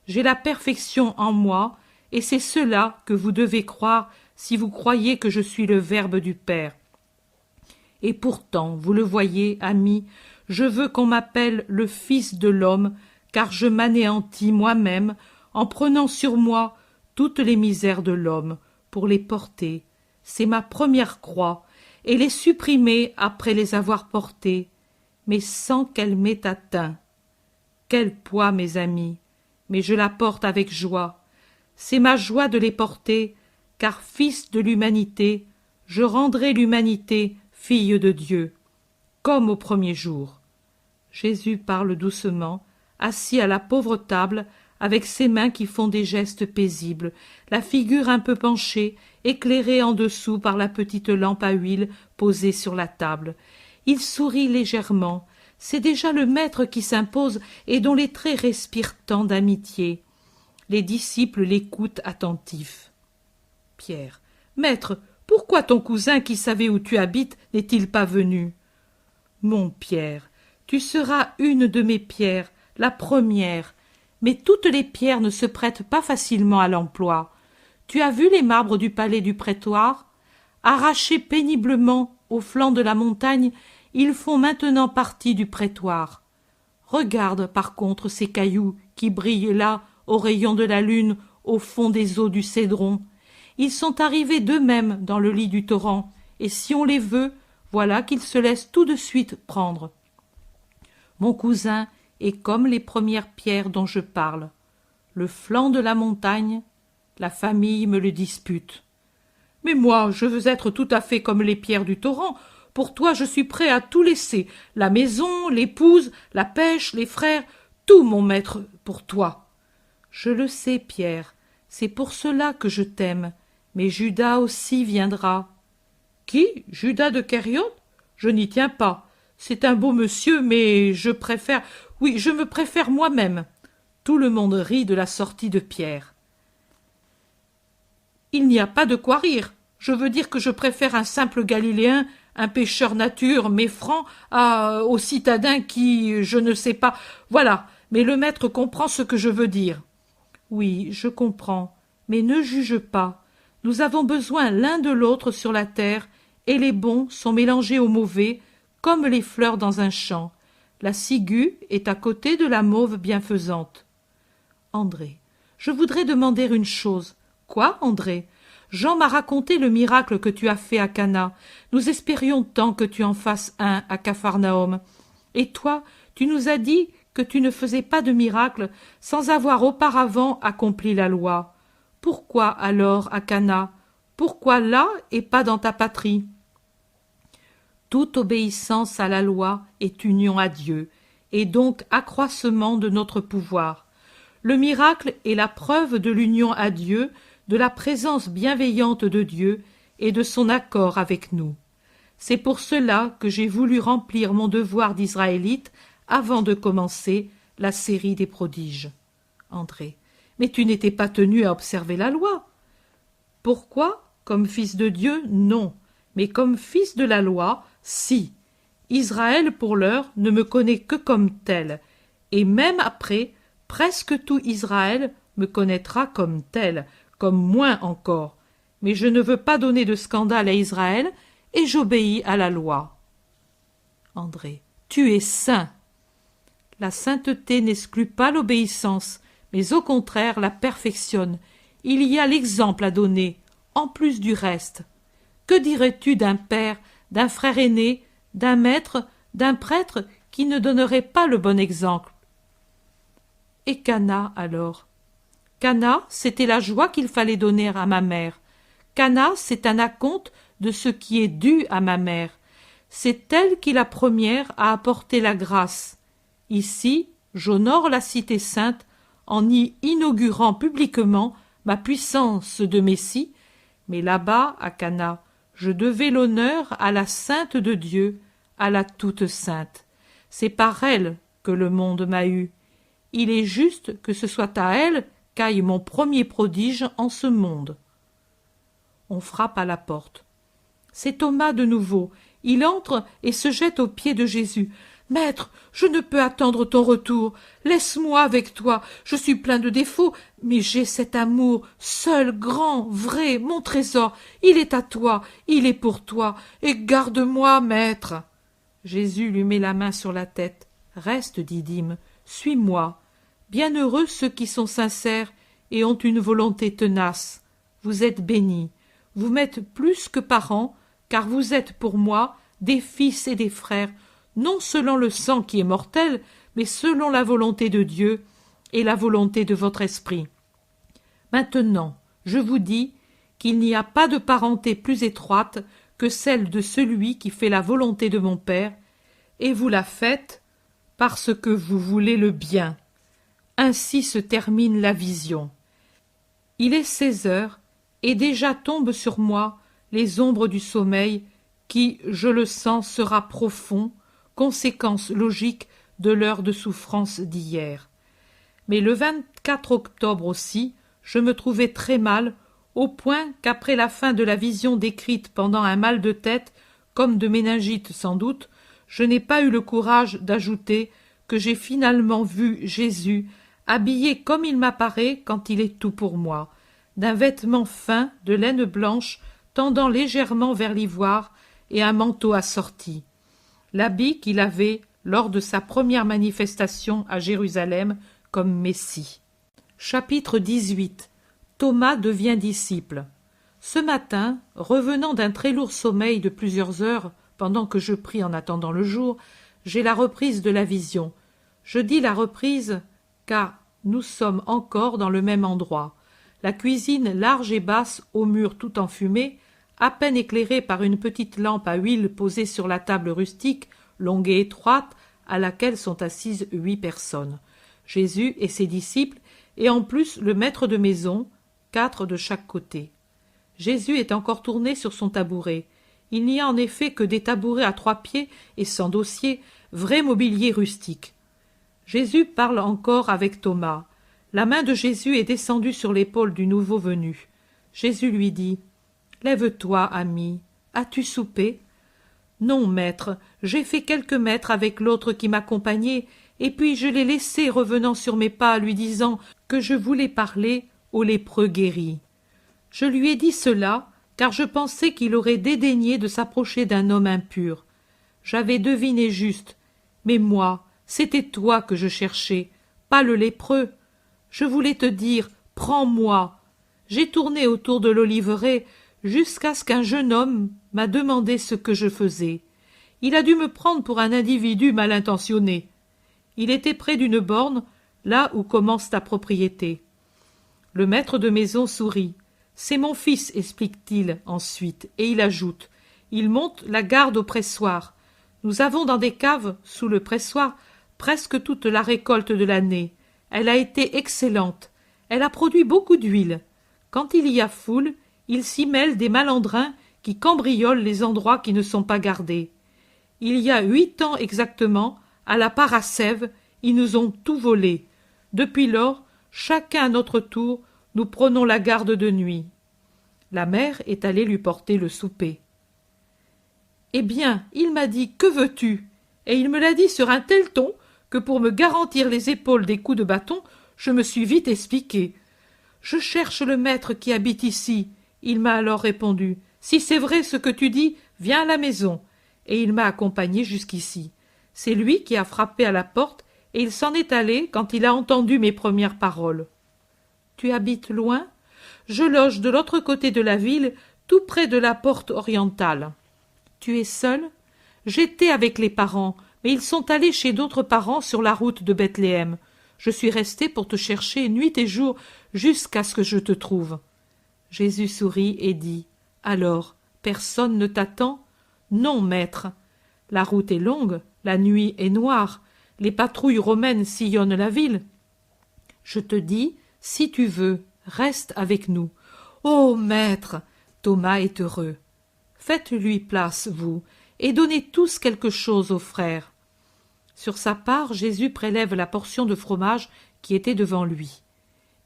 J'ai la perfection en moi, et c'est cela que vous devez croire si vous croyez que je suis le Verbe du Père. Et pourtant, vous le voyez, ami, je veux qu'on m'appelle le Fils de l'homme, car je m'anéantis moi-même en prenant sur moi toutes les misères de l'homme pour les porter. C'est ma première croix, et les supprimer après les avoir portées, mais sans qu'elle m'ait atteint. Quel poids, mes amis, mais je la porte avec joie. C'est ma joie de les porter, car fils de l'humanité, je rendrai l'humanité fille de Dieu, comme au premier jour. Jésus parle doucement, assis à la pauvre table, avec ses mains qui font des gestes paisibles, la figure un peu penchée, éclairée en dessous par la petite lampe à huile posée sur la table. Il sourit légèrement. C'est déjà le maître qui s'impose et dont les traits respirent tant d'amitié. Les disciples l'écoutent attentifs. Pierre: Maître, pourquoi ton cousin qui savait où tu habites n'est-il pas venu? Mon Pierre, tu seras une de mes pierres, la première. Mais toutes les pierres ne se prêtent pas facilement à l'emploi. Tu as vu les marbres du palais du prétoire? Arrachés péniblement au flanc de la montagne, ils font maintenant partie du prétoire. Regarde par contre ces cailloux qui brillent là, aux rayons de la lune, au fond des eaux du Cédron. Ils sont arrivés d'eux-mêmes dans le lit du torrent, et si on les veut, voilà qu'ils se laissent tout de suite prendre. Mon cousin est comme les premières pierres dont je parle. Le flanc de la montagne, la famille me le dispute. Mais moi, je veux être tout à fait comme les pierres du torrent. Pour toi, je suis prêt à tout laisser, la maison, l'épouse, la pêche, les frères, tout, mon maître, pour toi. Je le sais, Pierre, c'est pour cela que je t'aime, mais Judas aussi viendra. Qui? Judas de Kériot? Je n'y tiens pas. C'est un beau monsieur, mais je préfère... Oui, je me préfère moi-même. Tout le monde rit de la sortie de Pierre. Il n'y a pas de quoi rire. Je veux dire que je préfère un simple Galiléen, un pêcheur nature, mais franc, au citadin qui, je ne sais pas... Voilà, mais le maître comprend ce que je veux dire. Oui, je comprends, mais ne juge pas. Nous avons besoin l'un de l'autre sur la terre, et les bons sont mélangés aux mauvais, comme les fleurs dans un champ. La ciguë est à côté de la mauve bienfaisante. André, je voudrais demander une chose. Quoi, André? Jean m'a raconté le miracle que tu as fait à Cana. Nous espérions tant que tu en fasses un à Capharnaüm. Et toi, tu nous as dit que tu ne faisais pas de miracle sans avoir auparavant accompli la loi. Pourquoi alors à Cana? Pourquoi là et pas dans ta patrie? Toute obéissance à la loi est union à Dieu, et donc accroissement de notre pouvoir. Le miracle est la preuve de l'union à Dieu, de la présence bienveillante de Dieu et de son accord avec nous. C'est pour cela que j'ai voulu remplir mon devoir d'Israélite avant de commencer la série des prodiges. André, mais tu n'étais pas tenu à observer la loi. Pourquoi? Comme fils de Dieu, non, mais comme fils de la loi, si. Israël, pour l'heure, ne me connaît que comme tel, et même après, presque tout Israël me connaîtra comme tel, comme moins encore. Mais je ne veux pas donner de scandale à Israël, et j'obéis à la loi. André, tu es saint. La sainteté n'exclut pas l'obéissance, mais au contraire la perfectionne. Il y a l'exemple à donner, en plus du reste. Que dirais-tu d'un père, d'un frère aîné, d'un maître, d'un prêtre qui ne donnerait pas le bon exemple? Et Cana alors? Cana, c'était la joie qu'il fallait donner à ma mère. Cana, c'est un acompte de ce qui est dû à ma mère. C'est elle qui la première a apporté la grâce. Ici, j'honore la cité sainte en y inaugurant publiquement ma puissance de Messie, mais là-bas, à Cana, je devais l'honneur à la sainte de Dieu, à la toute sainte. C'est par elle que le monde m'a eu. Il est juste que ce soit à elle qu'aille mon premier prodige en ce monde. On frappe à la porte. C'est Thomas de nouveau. Il entre et se jette aux pieds de Jésus. « Maître, je ne peux attendre ton retour. Laisse-moi avec toi. Je suis plein de défauts, mais j'ai cet amour, seul, grand, vrai, mon trésor. Il est à toi, il est pour toi. Et garde-moi, maître. » Jésus lui met la main sur la tête. « Reste, Didyme, suis-moi. Bienheureux ceux qui sont sincères et ont une volonté tenace. Vous êtes bénis. Vous m'êtes plus que parents, car vous êtes pour moi des fils et des frères, non selon le sang qui est mortel, mais selon la volonté de Dieu et la volonté de votre esprit. Maintenant, je vous dis qu'il n'y a pas de parenté plus étroite que celle de celui qui fait la volonté de mon Père, et vous la faites parce que vous voulez le bien. Ainsi se termine la vision. Il est 16 heures, et déjà tombent sur moi les ombres du sommeil qui, je le sens, sera profond, conséquence logique de l'heure de souffrance d'hier. Mais le 24 octobre aussi, je me trouvais très mal, au point qu'après la fin de la vision décrite pendant un mal de tête, comme de méningite sans doute, je n'ai pas eu le courage d'ajouter que j'ai finalement vu Jésus habillé comme il m'apparaît quand il est tout pour moi, d'un vêtement fin de laine blanche tendant légèrement vers l'ivoire et un manteau assorti. L'habit qu'il avait lors de sa première manifestation à Jérusalem comme Messie. Chapitre 18. Thomas devient disciple. Ce matin, revenant d'un très lourd sommeil de plusieurs heures, pendant que je prie en attendant le jour, j'ai la reprise de la vision. Je dis la reprise car nous sommes encore dans le même endroit. La cuisine large et basse, au mur tout enfumé, à peine éclairée par une petite lampe à huile posée sur la table rustique, longue et étroite, à laquelle sont assises 8 personnes. Jésus et ses disciples, et en plus le maître de maison, 4 de chaque côté. Jésus est encore tourné sur son tabouret. Il n'y a en effet que des tabourets à 3 pieds et sans dossier, vrai mobilier rustique. Jésus parle encore avec Thomas. La main de Jésus est descendue sur l'épaule du nouveau venu. Jésus lui dit « Lève-toi, ami. As-tu soupé ?»« Non, maître, j'ai fait quelques mètres avec l'autre qui m'accompagnait, et puis je l'ai laissé revenant sur mes pas, lui disant que je voulais parler aux lépreux guéris. Je lui ai dit cela, car je pensais qu'il aurait dédaigné de s'approcher d'un homme impur. J'avais deviné juste, mais moi, c'était toi que je cherchais, pas le lépreux. Je voulais te dire, prends-moi. J'ai tourné autour de l'oliveraie jusqu'à ce qu'un jeune homme m'a demandé ce que je faisais. Il a dû me prendre pour un individu mal intentionné. Il était près d'une borne, là où commence ta propriété. Le maître de maison sourit. C'est mon fils, explique-t-il ensuite, et il ajoute. Il monte la garde au pressoir. Nous avons dans des caves, sous le pressoir, presque toute la récolte de l'année. Elle a été excellente. Elle a produit beaucoup d'huile. Quand il y a foule, il s'y mêle des malandrins qui cambriolent les endroits qui ne sont pas gardés. Il y a 8 ans exactement, à la Parasève, ils nous ont tout volé. Depuis lors, chacun à notre tour, nous prenons la garde de nuit. La mère est allée lui porter le souper. « Eh bien, il m'a dit, que veux-tu » et il me l'a dit sur un tel ton que pour me garantir les épaules des coups de bâton, je me suis vite expliqué. « Je cherche le maître qui habite ici. » Il m'a alors répondu. « Si c'est vrai ce que tu dis, viens à la maison. » Et il m'a accompagné jusqu'ici. C'est lui qui a frappé à la porte et il s'en est allé quand il a entendu mes premières paroles. « Tu habites loin ?»« Je loge de l'autre côté de la ville, tout près de la porte orientale. »« Tu es seul ?»« J'étais avec les parents, mais ils sont allés chez d'autres parents sur la route de Bethléem. Je suis resté pour te chercher nuit et jour jusqu'à ce que je te trouve. » Jésus sourit et dit « Alors, personne ne t'attend ?»« Non, maître. La route est longue, la nuit est noire, les patrouilles romaines sillonnent la ville. Je te dis, si tu veux, reste avec nous. »« Oh, maître !» Thomas est heureux. « Faites-lui place, vous, et donnez tous quelque chose aux frères. » Sur sa part, Jésus prélève la portion de fromage qui était devant lui.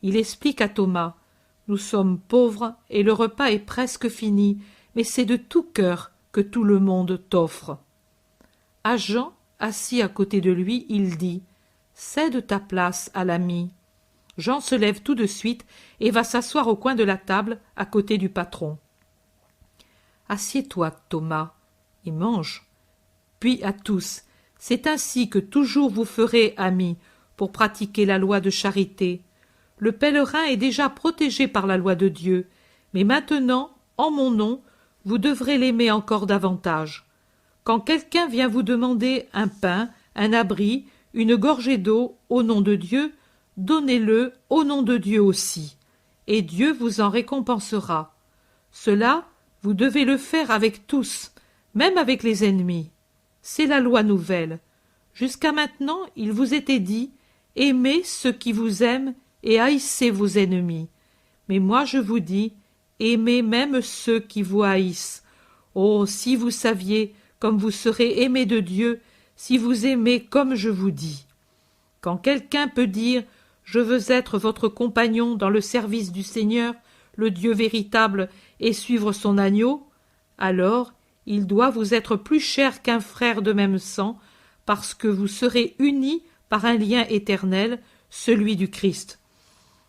Il explique à Thomas « Nous sommes pauvres et le repas est presque fini, mais c'est de tout cœur que tout le monde t'offre. » À Jean, assis à côté de lui, il dit « Cède ta place à l'ami. » Jean se lève tout de suite et va s'asseoir au coin de la table à côté du patron. « Assieds-toi, Thomas. » Il mange. Puis à tous « C'est ainsi que toujours vous ferez amis pour pratiquer la loi de charité. Le pèlerin est déjà protégé par la loi de Dieu, mais maintenant, en mon nom, vous devrez l'aimer encore davantage. Quand quelqu'un vient vous demander un pain, un abri, une gorgée d'eau au nom de Dieu, donnez-le au nom de Dieu aussi, et Dieu vous en récompensera. Cela, vous devez le faire avec tous, même avec les ennemis. C'est la loi nouvelle. Jusqu'à maintenant, il vous était dit « Aimez ceux qui vous aiment et haïssez vos ennemis. » Mais moi je vous dis « Aimez même ceux qui vous haïssent. » Oh, si vous saviez comme vous serez aimés de Dieu, si vous aimez comme je vous dis. Quand quelqu'un peut dire « Je veux être votre compagnon dans le service du Seigneur, le Dieu véritable, et suivre son agneau », alors Il doit vous être plus cher qu'un frère de même sang, parce que vous serez unis par un lien éternel, celui du Christ.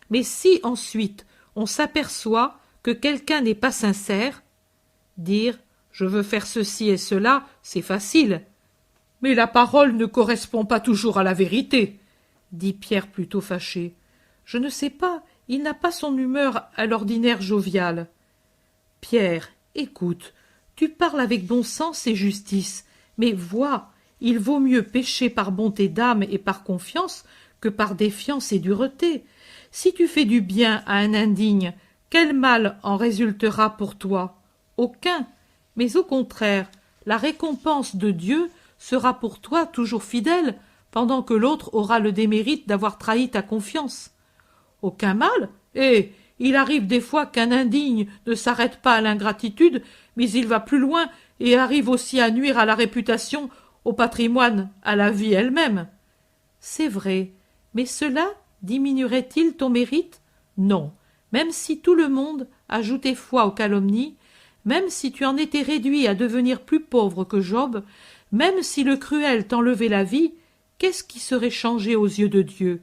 Mais si ensuite on s'aperçoit que quelqu'un n'est pas sincère, dire « je veux faire ceci et cela », c'est facile. Mais la parole ne correspond pas toujours à la vérité, dit Pierre plutôt fâché. Je ne sais pas, il n'a pas son humeur à l'ordinaire joviale. Pierre, écoute, tu parles avec bon sens et justice, mais vois, il vaut mieux pécher par bonté d'âme et par confiance que par défiance et dureté. Si tu fais du bien à un indigne, quel mal en résultera pour toi? Aucun. Mais au contraire, la récompense de Dieu sera pour toi toujours fidèle, pendant que l'autre aura le démérite d'avoir trahi ta confiance. Aucun mal? Eh, il arrive des fois qu'un indigne ne s'arrête pas à l'ingratitude, mais il va plus loin et arrive aussi à nuire à la réputation, au patrimoine, à la vie elle-même. C'est vrai, mais cela diminuerait-il ton mérite? Non, même si tout le monde ajoutait foi aux calomnies, même si tu en étais réduit à devenir plus pauvre que Job, même si le cruel t'enlevait la vie, qu'est-ce qui serait changé aux yeux de Dieu?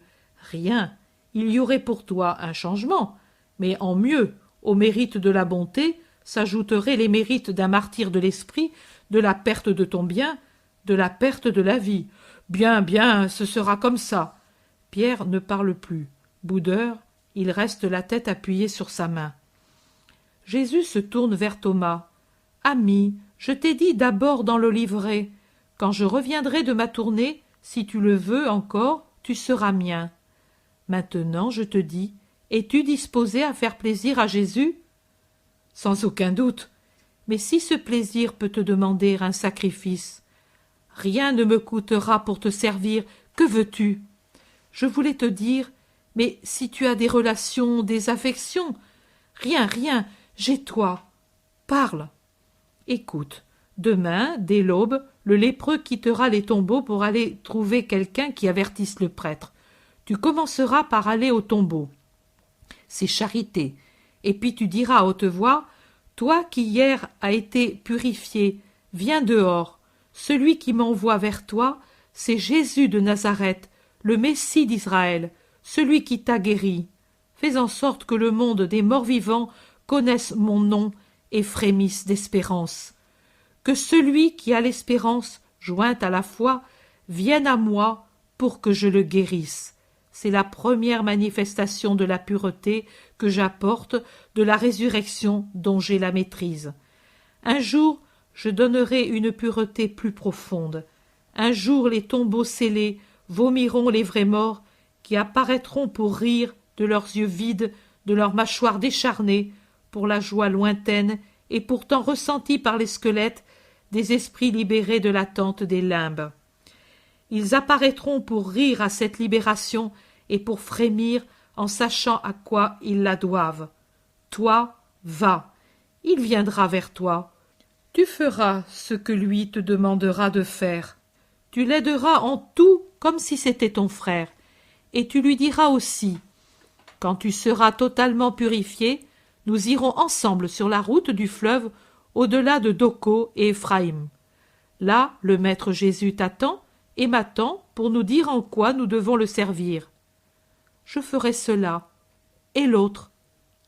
Rien. Il y aurait pour toi un changement, mais en mieux, au mérite de la bonté, s'ajouteraient les mérites d'un martyr de l'esprit, de la perte de ton bien, de la perte de la vie. Bien, bien, ce sera comme ça. Pierre ne parle plus. Boudeur, il reste la tête appuyée sur sa main. Jésus se tourne vers Thomas. Ami, je t'ai dit d'abord dans l'oliveraie. Quand je reviendrai de ma tournée, si tu le veux encore, tu seras mien. Maintenant, je te dis, es-tu disposé à faire plaisir à Jésus? Sans aucun doute. Mais si ce plaisir peut te demander un sacrifice, rien ne me coûtera pour te servir. Que veux-tu? Je voulais te dire, mais si tu as des relations, des affections, rien, rien, j'ai toi. Parle. Écoute, demain, dès l'aube, le lépreux quittera les tombeaux pour aller trouver quelqu'un qui avertisse le prêtre. Tu commenceras par aller au tombeau. C'est charité. Et puis tu diras à haute voix, toi qui hier as été purifié, viens dehors. Celui qui m'envoie vers toi, c'est Jésus de Nazareth, le Messie d'Israël, celui qui t'a guéri. Fais en sorte que le monde des morts-vivants connaisse mon nom et frémisse d'espérance. Que celui qui a l'espérance jointe à la foi vienne à moi pour que je le guérisse. C'est la première manifestation de la pureté que j'apporte, de la résurrection dont j'ai la maîtrise. Un jour, je donnerai une pureté plus profonde. Un jour, les tombeaux scellés vomiront les vrais morts qui apparaîtront pour rire de leurs yeux vides, de leurs mâchoires décharnées, pour la joie lointaine et pourtant ressentie par les squelettes des esprits libérés de l'attente des limbes. Ils apparaîtront pour rire à cette libération et pour frémir en sachant à quoi ils la doivent. Toi, va, il viendra vers toi. Tu feras ce que lui te demandera de faire. Tu l'aideras en tout comme si c'était ton frère, et tu lui diras aussi « Quand tu seras totalement purifié, nous irons ensemble sur la route du fleuve au-delà de Doko et Éphraïm. Là, le Maître Jésus t'attend et m'attend pour nous dire en quoi nous devons le servir. Je ferai cela. Et l'autre?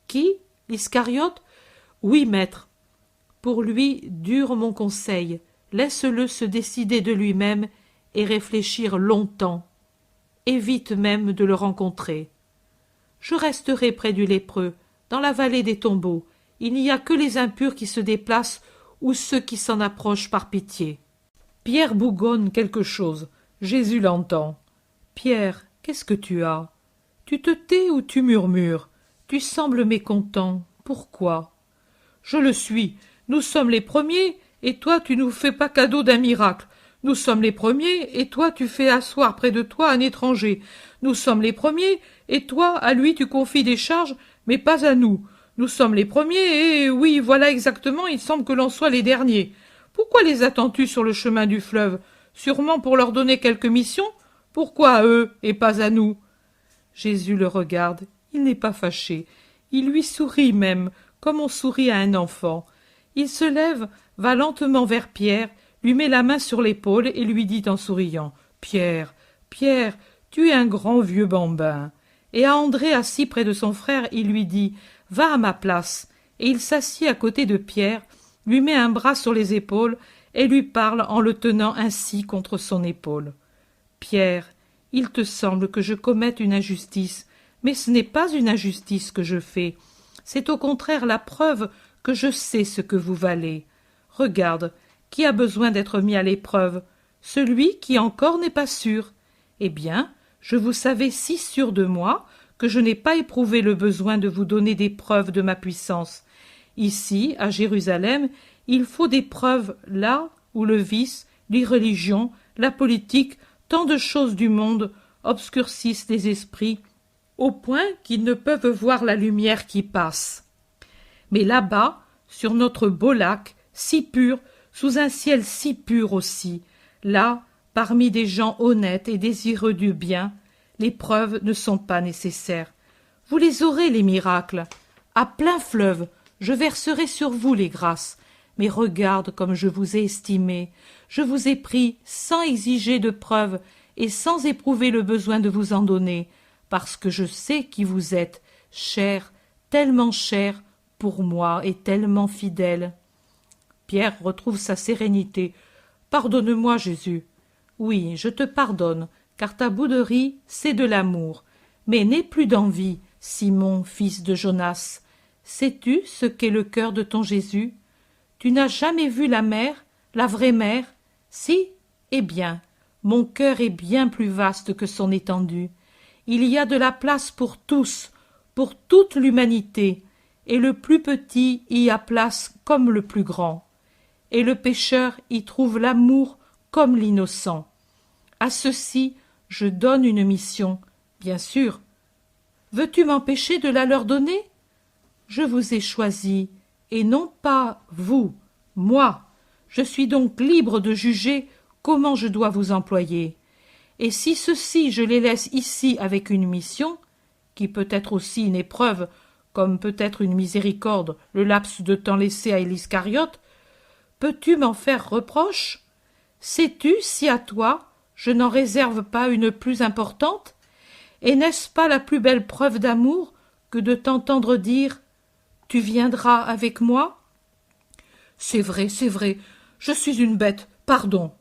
Qui? L'Iscariote? Oui, maître. Pour lui, dure mon conseil. Laisse-le se décider de lui-même et réfléchir longtemps. Évite même de le rencontrer. Je resterai près du lépreux, dans la vallée des tombeaux. Il n'y a que les impurs qui se déplacent ou ceux qui s'en approchent par pitié. Pierre bougonne quelque chose. Jésus l'entend. Pierre, qu'est-ce que tu as? Tu te tais ou tu murmures? Tu sembles mécontent. Pourquoi? Je le suis. Nous sommes les premiers, et toi tu nous fais pas cadeau d'un miracle. Nous sommes les premiers, et toi tu fais asseoir près de toi un étranger. Nous sommes les premiers, et toi à lui tu confies des charges, mais pas à nous. Nous sommes les premiers, et oui, voilà exactement, il semble que l'on soit les derniers. Pourquoi les attends-tu sur le chemin du fleuve? Sûrement pour leur donner quelque mission? Pourquoi à eux et pas à nous? Jésus le regarde, il n'est pas fâché. Il lui sourit même, comme on sourit à un enfant. Il se lève, va lentement vers Pierre, lui met la main sur l'épaule et lui dit en souriant « Pierre, Pierre, tu es un grand vieux bambin !» Et à André assis près de son frère, il lui dit « Va à ma place !» Et il s'assied à côté de Pierre, lui met un bras sur les épaules et lui parle en le tenant ainsi contre son épaule. « Pierre, il te semble que je commette une injustice, mais ce n'est pas une injustice que je fais. C'est au contraire la preuve que je sais ce que vous valez. Regarde, qui a besoin d'être mis à l'épreuve? Celui qui encore n'est pas sûr. Eh bien, je vous savais si sûr de moi que je n'ai pas éprouvé le besoin de vous donner des preuves de ma puissance. Ici, à Jérusalem, il faut des preuves là où le vice, l'irreligion, la politique, tant de choses du monde obscurcissent les esprits, au point qu'ils ne peuvent voir la lumière qui passe. Mais là-bas, sur notre beau lac, si pur, sous un ciel si pur aussi, là, parmi des gens honnêtes et désireux du bien, les preuves ne sont pas nécessaires. Vous les aurez, les miracles. À plein fleuve, je verserai sur vous les grâces. Mais regarde comme je vous ai estimé. Je vous ai pris sans exiger de preuves et sans éprouver le besoin de vous en donner, parce que je sais qui vous êtes, cher, tellement cher pour moi et tellement fidèle. Pierre retrouve sa sérénité. « Pardonne-moi, Jésus. » « Oui, je te pardonne, car ta bouderie, c'est de l'amour. Mais n'aie plus d'envie, Simon, fils de Jonas. Sais-tu ce qu'est le cœur de ton Jésus? Tu n'as jamais vu la mer, la vraie mer? Si? Eh bien, mon cœur est bien plus vaste que son étendue. Il y a de la place pour tous, pour toute l'humanité, et le plus petit y a place comme le plus grand. Et le pécheur y trouve l'amour comme l'innocent. À ceux-ci, je donne une mission, bien sûr. Veux-tu m'empêcher de la leur donner? Je vous ai choisi, et non pas vous, moi. Je suis donc libre de juger comment je dois vous employer. Et si ceux-ci je les laisse ici avec une mission, qui peut être aussi une épreuve, comme peut être une miséricorde, le laps de temps laissé à l'Iscariote, peux-tu m'en faire reproche? Sais-tu si à toi je n'en réserve pas une plus importante? Et n'est-ce pas la plus belle preuve d'amour que de t'entendre dire « Tu viendras avec moi ?» C'est vrai, je suis une bête, pardon.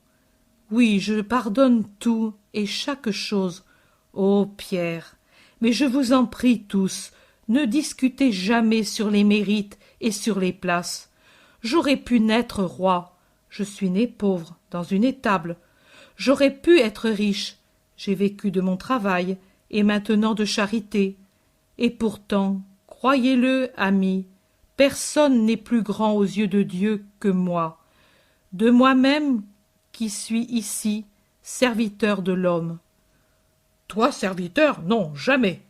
Oui, je pardonne tout et chaque chose. Ô Pierre, mais je vous en prie tous, ne discutez jamais sur les mérites et sur les places. J'aurais pu naître roi. Je suis né pauvre, dans une étable. J'aurais pu être riche. J'ai vécu de mon travail, et maintenant de charité. Et pourtant, croyez-le, amis, personne n'est plus grand aux yeux de Dieu que moi. De moi-même, qui suis ici, serviteur de l'homme. Toi, serviteur? Non, jamais.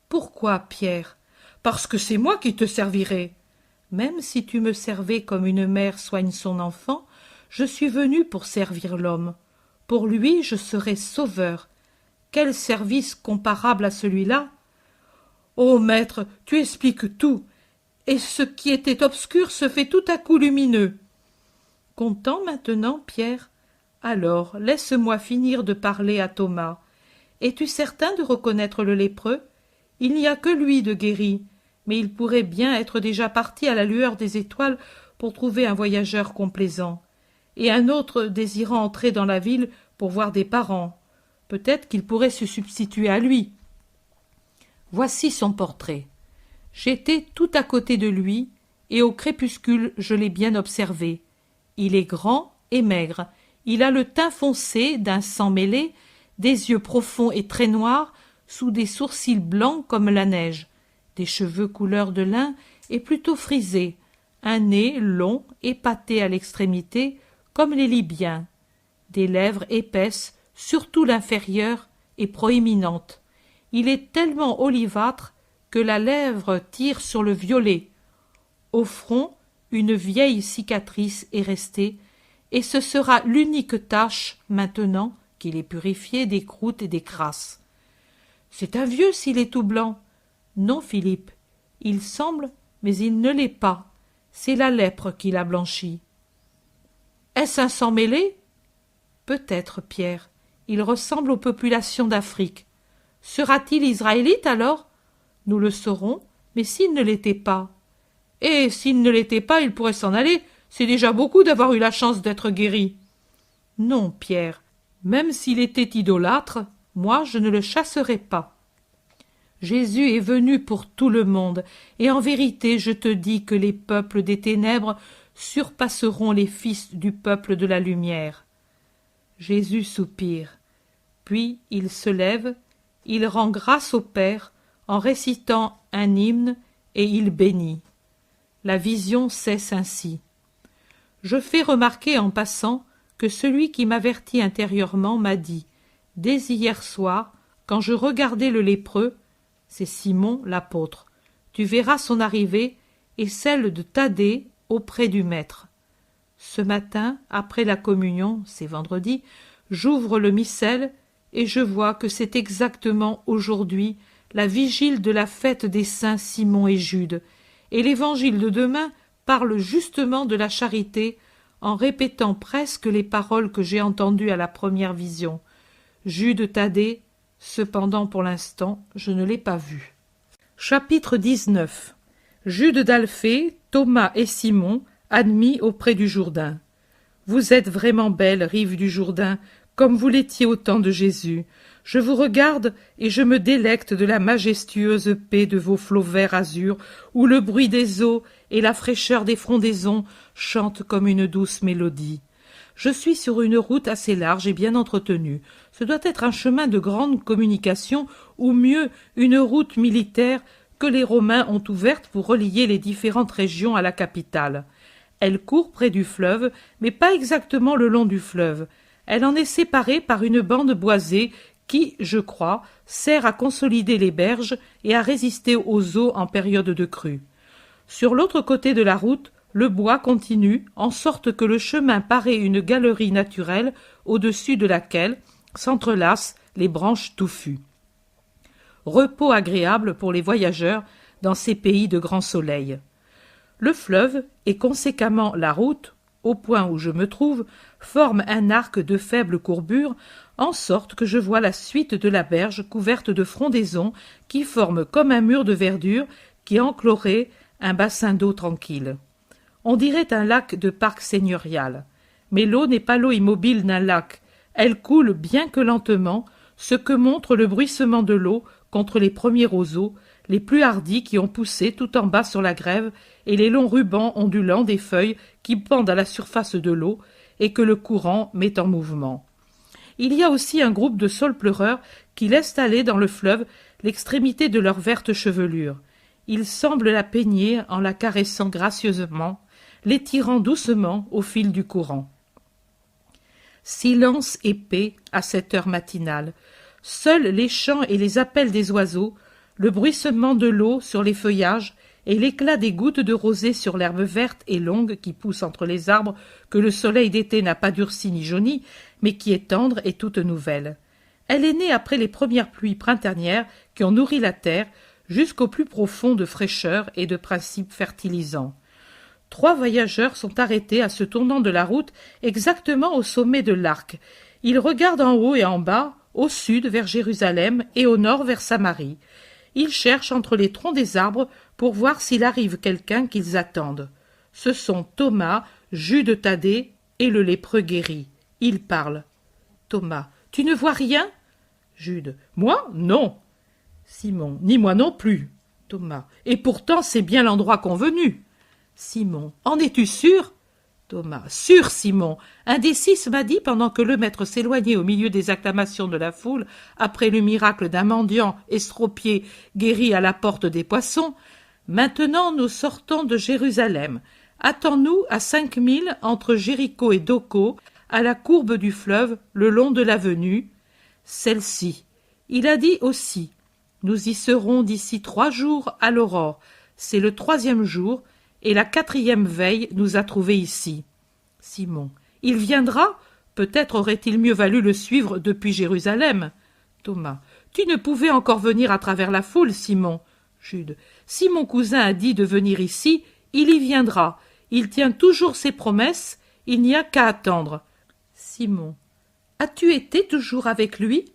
Pourquoi, Pierre? Parce que c'est moi qui te servirai. Même si tu me servais comme une mère soigne son enfant, je suis venu pour servir l'homme. Pour lui, je serai sauveur. Quel service comparable à celui-là? Ô maître, tu expliques tout, et ce qui était obscur se fait tout à coup lumineux. Content maintenant, Pierre? Alors, laisse-moi finir de parler à Thomas. Es-tu certain de reconnaître le lépreux? Il n'y a que lui de guéri, mais il pourrait bien être déjà parti à la lueur des étoiles pour trouver un voyageur complaisant, et un autre désirant entrer dans la ville pour voir des parents. Peut-être qu'il pourrait se substituer à lui. Voici son portrait. J'étais tout à côté de lui, et au crépuscule je l'ai bien observé. Il est grand et maigre, il a le teint foncé d'un sang mêlé, des yeux profonds et très noirs, sous des sourcils blancs comme la neige, des cheveux couleur de lin et plutôt frisés, un nez long, épaté à l'extrémité, comme les Libyens, des lèvres épaisses, surtout l'inférieure, et proéminentes. Il est tellement olivâtre que la lèvre tire sur le violet. Au front, une vieille cicatrice est restée, et ce sera l'unique tache, maintenant qu'il est purifié des croûtes et des crasses. C'est un vieux s'il est tout blanc. Non, Philippe, il semble, mais il ne l'est pas. C'est la lèpre qui l'a blanchi. Est-ce un sang mêlé? Peut-être, Pierre. Il ressemble aux populations d'Afrique. Sera-t-il israélite alors? Nous le saurons, mais s'il ne l'était pas. Et s'il ne l'était pas, il pourrait s'en aller. C'est déjà beaucoup d'avoir eu la chance d'être guéri. Non, Pierre, même s'il était idolâtre, moi je ne le chasserai pas. Jésus est venu pour tout le monde, et en vérité je te dis que les peuples des ténèbres surpasseront les fils du peuple de la lumière. Jésus soupire, puis il se lève, il rend grâce au Père en récitant un hymne et il bénit. La vision cesse ainsi. Je fais remarquer en passant que celui qui m'avertit intérieurement m'a dit « Dès hier soir, quand je regardais le lépreux, c'est Simon l'apôtre, tu verras son arrivée et celle de Thaddée auprès du Maître. Ce matin, après la communion, c'est vendredi, j'ouvre le missel et je vois que c'est exactement aujourd'hui la vigile de la fête des saints Simon et Jude, et l'évangile de demain parle justement de la charité en répétant presque les paroles que j'ai entendues à la première vision. Jude Thaddée, cependant pour l'instant, je ne l'ai pas vu. Chapitre 19. Jude d'Alphée, Thomas et Simon, admis auprès du Jourdain. Vous êtes vraiment belles, rives du Jourdain, comme vous l'étiez au temps de Jésus. Je vous regarde et je me délecte de la majestueuse paix de vos flots verts azur, où le bruit des eaux et la fraîcheur des frondaisons chantent comme une douce mélodie. Je suis sur une route assez large et bien entretenue. Ce doit être un chemin de grande communication, ou mieux, une route militaire que les Romains ont ouverte pour relier les différentes régions à la capitale. Elle court près du fleuve, mais pas exactement le long du fleuve. Elle en est séparée par une bande boisée qui, je crois, sert à consolider les berges et à résister aux eaux en période de crue. Sur l'autre côté de la route, le bois continue, en sorte que le chemin paraît une galerie naturelle au-dessus de laquelle s'entrelacent les branches touffues. Repos agréable pour les voyageurs dans ces pays de grand soleil. Le fleuve, et conséquemment la route, au point où je me trouve, forme un arc de faible courbure, en sorte que je vois la suite de la berge couverte de frondaisons qui forment comme un mur de verdure qui enclorait un bassin d'eau tranquille. On dirait un lac de parc seigneurial. Mais l'eau n'est pas l'eau immobile d'un lac. Elle coule bien que lentement, ce que montre le bruissement de l'eau contre les premiers roseaux, les plus hardis qui ont poussé tout en bas sur la grève, et les longs rubans ondulants des feuilles qui pendent à la surface de l'eau et que le courant met en mouvement. Il y a aussi un groupe de saules pleureurs qui laissent aller dans le fleuve l'extrémité de leur verte chevelure. Ils semblent la peigner en la caressant gracieusement, l'étirant doucement au fil du courant. Silence et paix à cette heure matinale. Seuls les chants et les appels des oiseaux, le bruissement de l'eau sur les feuillages et l'éclat des gouttes de rosée sur l'herbe verte et longue qui pousse entre les arbres que le soleil d'été n'a pas durci ni jauni, mais qui est tendre et toute nouvelle. Elle est née après les premières pluies printanières qui ont nourri la terre jusqu'au plus profond de fraîcheur et de principes fertilisants. 3 voyageurs sont arrêtés à ce tournant de la route exactement au sommet de l'arc. Ils regardent en haut et en bas, au sud vers Jérusalem et au nord vers Samarie. Ils cherchent entre les troncs des arbres pour voir s'il arrive quelqu'un qu'ils attendent. Ce sont Thomas, Jude Thaddée et le lépreux guéri. Ils parlent. Thomas. Tu ne vois rien? Jude. Moi? Non. Simon. Ni moi non plus. Thomas. Et pourtant c'est bien l'endroit convenu. Simon. En es-tu sûr? Thomas. Sûr, Simon. Un des 6 m'a dit, pendant que le maître s'éloignait au milieu des acclamations de la foule, après le miracle d'un mendiant estropié guéri à la porte des poissons, « Maintenant nous sortons de Jérusalem. Attends-nous à 5 milles entre Jéricho et Doko, à la courbe du fleuve, le long de l'avenue. Celle-ci. Il a dit aussi, nous y serons d'ici 3 jours à l'aurore. C'est le 3e jour, et la 4e veille nous a trouvés ici. Simon. Il viendra? Peut-être aurait-il mieux valu le suivre depuis Jérusalem. Thomas. Tu ne pouvais encore venir à travers la foule, Simon. Jude. Si mon cousin a dit de venir ici, il y viendra, Il tient toujours ses promesses, il n'y a qu'à attendre. Simon. As-tu été toujours avec lui?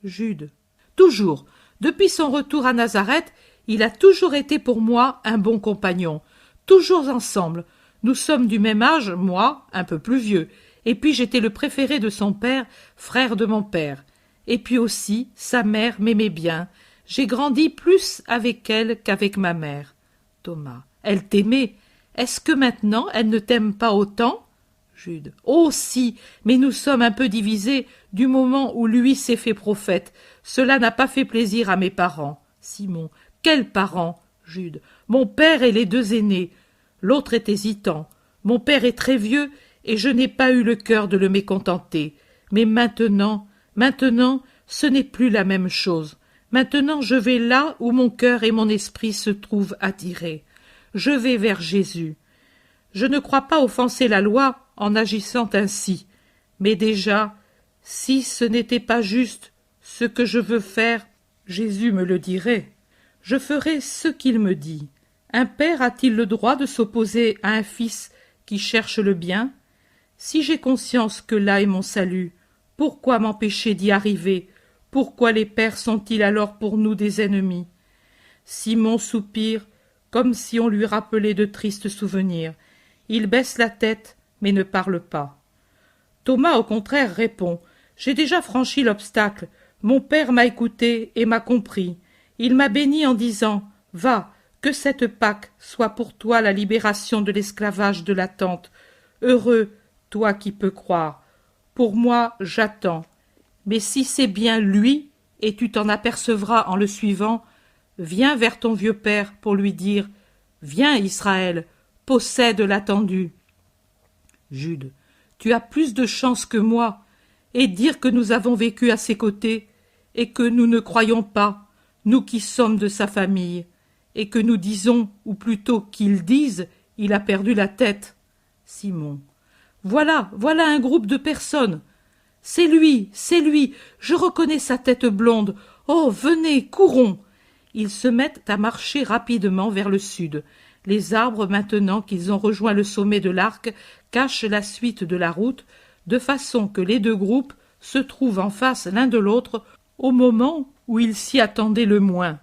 Jude. Toujours. Depuis son retour à Nazareth, il a toujours été pour moi un bon compagnon. Toujours ensemble. Nous sommes du même âge, moi, un peu plus vieux. Et puis j'étais le préféré de son père, frère de mon père. Et puis aussi, sa mère m'aimait bien. J'ai grandi plus avec elle qu'avec ma mère. Thomas. Elle t'aimait. Est-ce que maintenant elle ne t'aime pas autant? Jude. Oh si, mais nous sommes un peu divisés du moment où lui s'est fait prophète. Cela n'a pas fait plaisir à mes parents. Simon. Quels parents? Jude. Mon père et les deux aînés. L'autre est hésitant. Mon père est très vieux et je n'ai pas eu le cœur de le mécontenter. Mais maintenant, ce n'est plus la même chose. Maintenant, je vais là où mon cœur et mon esprit se trouvent attirés. Je vais vers Jésus. Je ne crois pas offenser la loi en agissant ainsi. Mais déjà, si ce n'était pas juste ce que je veux faire, Jésus me le dirait. Je ferai ce qu'il me dit. Un père a-t-il le droit de s'opposer à un fils qui cherche le bien? Si j'ai conscience que là est mon salut, pourquoi m'empêcher d'y arriver? Pourquoi les pères sont-ils alors pour nous des ennemis? Simon soupire, comme si on lui rappelait de tristes souvenirs. Il baisse la tête, mais ne parle pas. Thomas, au contraire, répond. J'ai déjà franchi l'obstacle. Mon père m'a écouté et m'a compris. Il m'a béni en disant « Va, que cette Pâque soit pour toi la libération de l'esclavage de l'attente. Heureux, toi qui peux croire. Pour moi, j'attends. Mais si c'est bien lui, et tu t'en apercevras en le suivant, viens vers ton vieux père pour lui dire « Viens, Israël, possède l'attendu. » Jude, tu as plus de chance que moi, et dire que nous avons vécu à ses côtés, et que nous ne croyons pas, nous qui sommes de sa famille, et que nous disons, ou plutôt qu'ils disent, il a perdu la tête. Simon. Voilà un groupe de personnes. C'est lui, je reconnais sa tête blonde. Oh, venez, courons. Ils se mettent à marcher rapidement vers le sud. Les arbres, maintenant qu'ils ont rejoint le sommet de l'arc, cachent la suite de la route, de façon que les deux groupes se trouvent en face l'un de l'autre au moment où ils s'y attendaient le moins.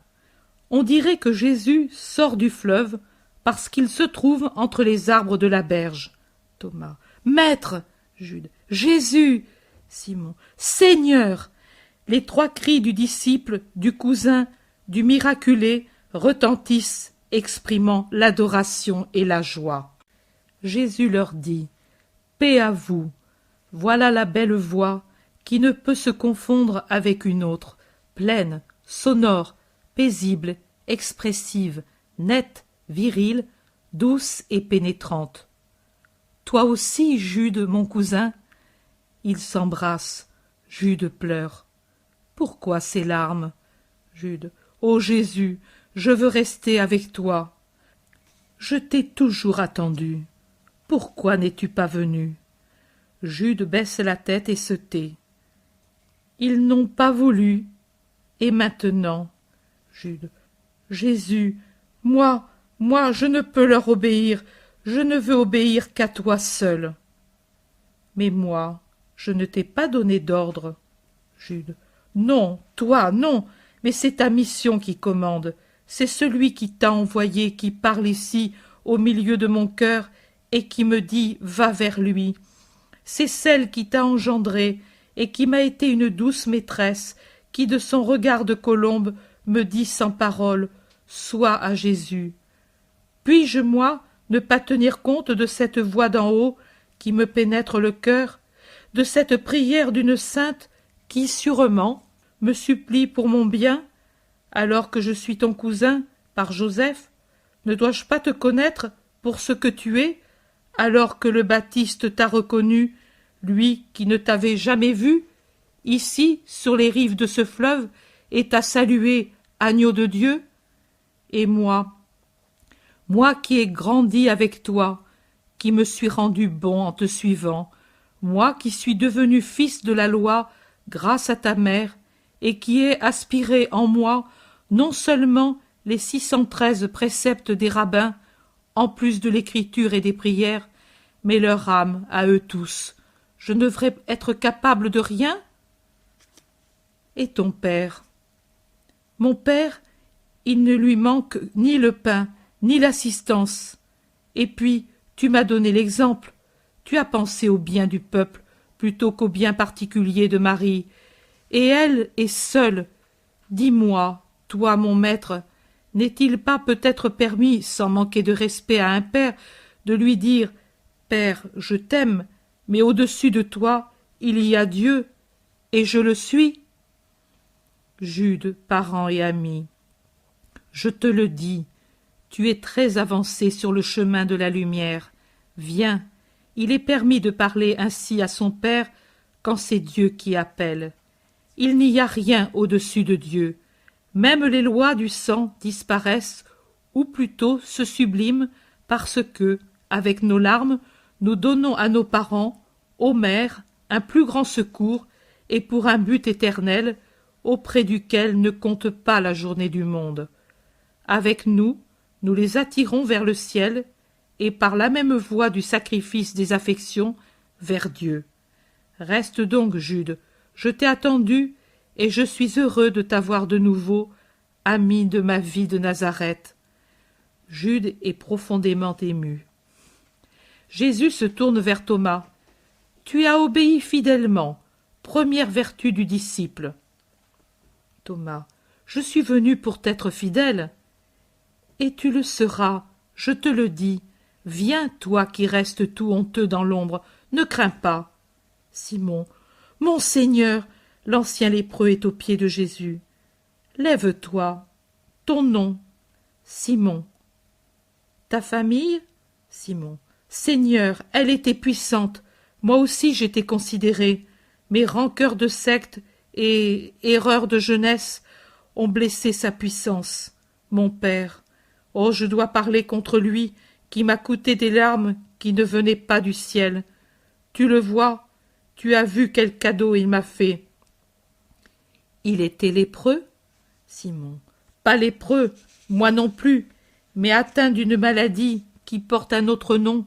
On dirait que Jésus sort du fleuve parce qu'il se trouve entre les arbres de la berge. Thomas. Maître. Jude. Jésus. Simon. Seigneur. Les trois cris du disciple, du cousin, du miraculé retentissent, exprimant l'adoration et la joie. Jésus leur dit « Paix à vous !» Voilà la belle voix qui ne peut se confondre avec une autre, pleine, sonore, paisible, expressive, nette, virile, douce et pénétrante. Toi aussi, Jude, mon cousin. Ils s'embrassent. Jude pleure. Pourquoi ces larmes? Jude. Ô Jésus, je veux rester avec toi. Je t'ai toujours attendu. Pourquoi n'es-tu pas venu? Jude baisse la tête et se tait. Ils n'ont pas voulu. Et maintenant? Jude. Jésus, moi, je ne peux leur obéir. Je ne veux obéir qu'à toi seul. Mais moi, je ne t'ai pas donné d'ordre. Jude. Non, toi, non, mais c'est ta mission qui commande. C'est celui qui t'a envoyé qui parle ici, au milieu de mon cœur, et qui me dit « Va vers lui ». C'est celle qui t'a engendré et qui m'a été une douce maîtresse, qui de son regard de colombe me dit sans parole « Sois à Jésus ». Puis-je, moi, ne pas tenir compte de cette voix d'en haut qui me pénètre le cœur, de cette prière d'une sainte qui, sûrement, me supplie pour mon bien, alors que je suis ton cousin, par Joseph? Ne dois-je pas te connaître pour ce que tu es, alors que le Baptiste t'a reconnu, lui qui ne t'avait jamais vu, ici, sur les rives de ce fleuve, et t'a salué, agneau de Dieu? Et moi qui ai grandi avec toi, qui me suis rendu bon en te suivant, moi qui suis devenu fils de la loi grâce à ta mère, et qui ai aspiré en moi non seulement les 613 préceptes des rabbins, en plus de l'écriture et des prières, mais leur âme à eux tous. Je ne devrais être capable de rien? Et ton père? Mon père, il ne lui manque ni le pain, ni l'assistance. Et puis, tu m'as donné l'exemple. Tu as pensé au bien du peuple plutôt qu'au bien particulier de Marie. Et elle est seule. Dis-moi, toi, mon maître, n'est-il pas peut-être permis, sans manquer de respect à un père, de lui dire « Père, je t'aime, mais au-dessus de toi, il y a Dieu, et je le suis ?» Jude, parent et ami, je te le dis, tu es très avancé sur le chemin de la lumière. Viens, il est permis de parler ainsi à son père quand c'est Dieu qui appelle. Il n'y a rien au-dessus de Dieu. Même les lois du sang disparaissent, ou plutôt se subliment, parce que, avec nos larmes, nous donnons à nos parents, aux mères, un plus grand secours, et pour un but éternel, auprès duquel ne compte pas la journée du monde. Avec nous, nous les attirons vers le ciel, et par la même voie du sacrifice des affections, vers Dieu. Reste donc, Jude, je t'ai attendu, et je suis heureux de t'avoir de nouveau, ami de ma vie de Nazareth. Jude est profondément ému. Jésus se tourne vers Thomas. Tu as obéi fidèlement, première vertu du disciple. Thomas, je suis venu pour t'être fidèle. Et tu le seras, je te le dis. Viens, toi qui restes tout honteux dans l'ombre, ne crains pas. Simon, mon Seigneur, l'ancien lépreux est aux pieds de Jésus. Lève-toi. Ton nom? Simon. Ta famille? Simon. Seigneur, elle était puissante. Moi aussi j'étais considéré. Mes rancœurs de secte et erreurs de jeunesse ont blessé sa puissance. Mon père, oh, je dois parler contre lui, qui m'a coûté des larmes qui ne venaient pas du ciel. Tu le vois, tu as vu quel cadeau il m'a fait. Il était lépreux? Simon. Pas lépreux, moi non plus, mais atteint d'une maladie qui porte un autre nom,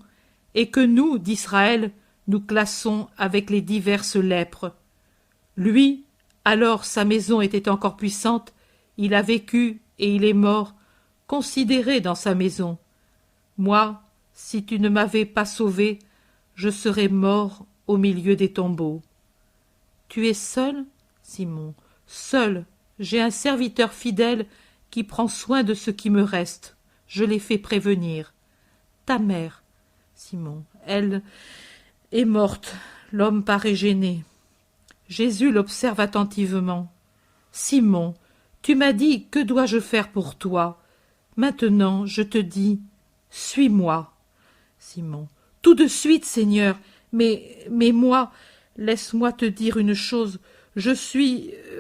et que nous, d'Israël, nous classons avec les diverses lèpres. Lui, alors sa maison était encore puissante, il a vécu et il est mort, considéré dans sa maison. Moi, si tu ne m'avais pas sauvé, je serais mort au milieu des tombeaux. Tu es seul, Simon? Seul, j'ai un serviteur fidèle qui prend soin de ce qui me reste. Je l'ai fait prévenir. Ta mère, Simon, elle est morte. L'homme paraît gêné. Jésus l'observe attentivement. Simon, tu m'as dit, que dois-je faire pour toi? Maintenant, je te dis, suis-moi. Simon, tout de suite, Seigneur, mais moi, laisse-moi te dire une chose.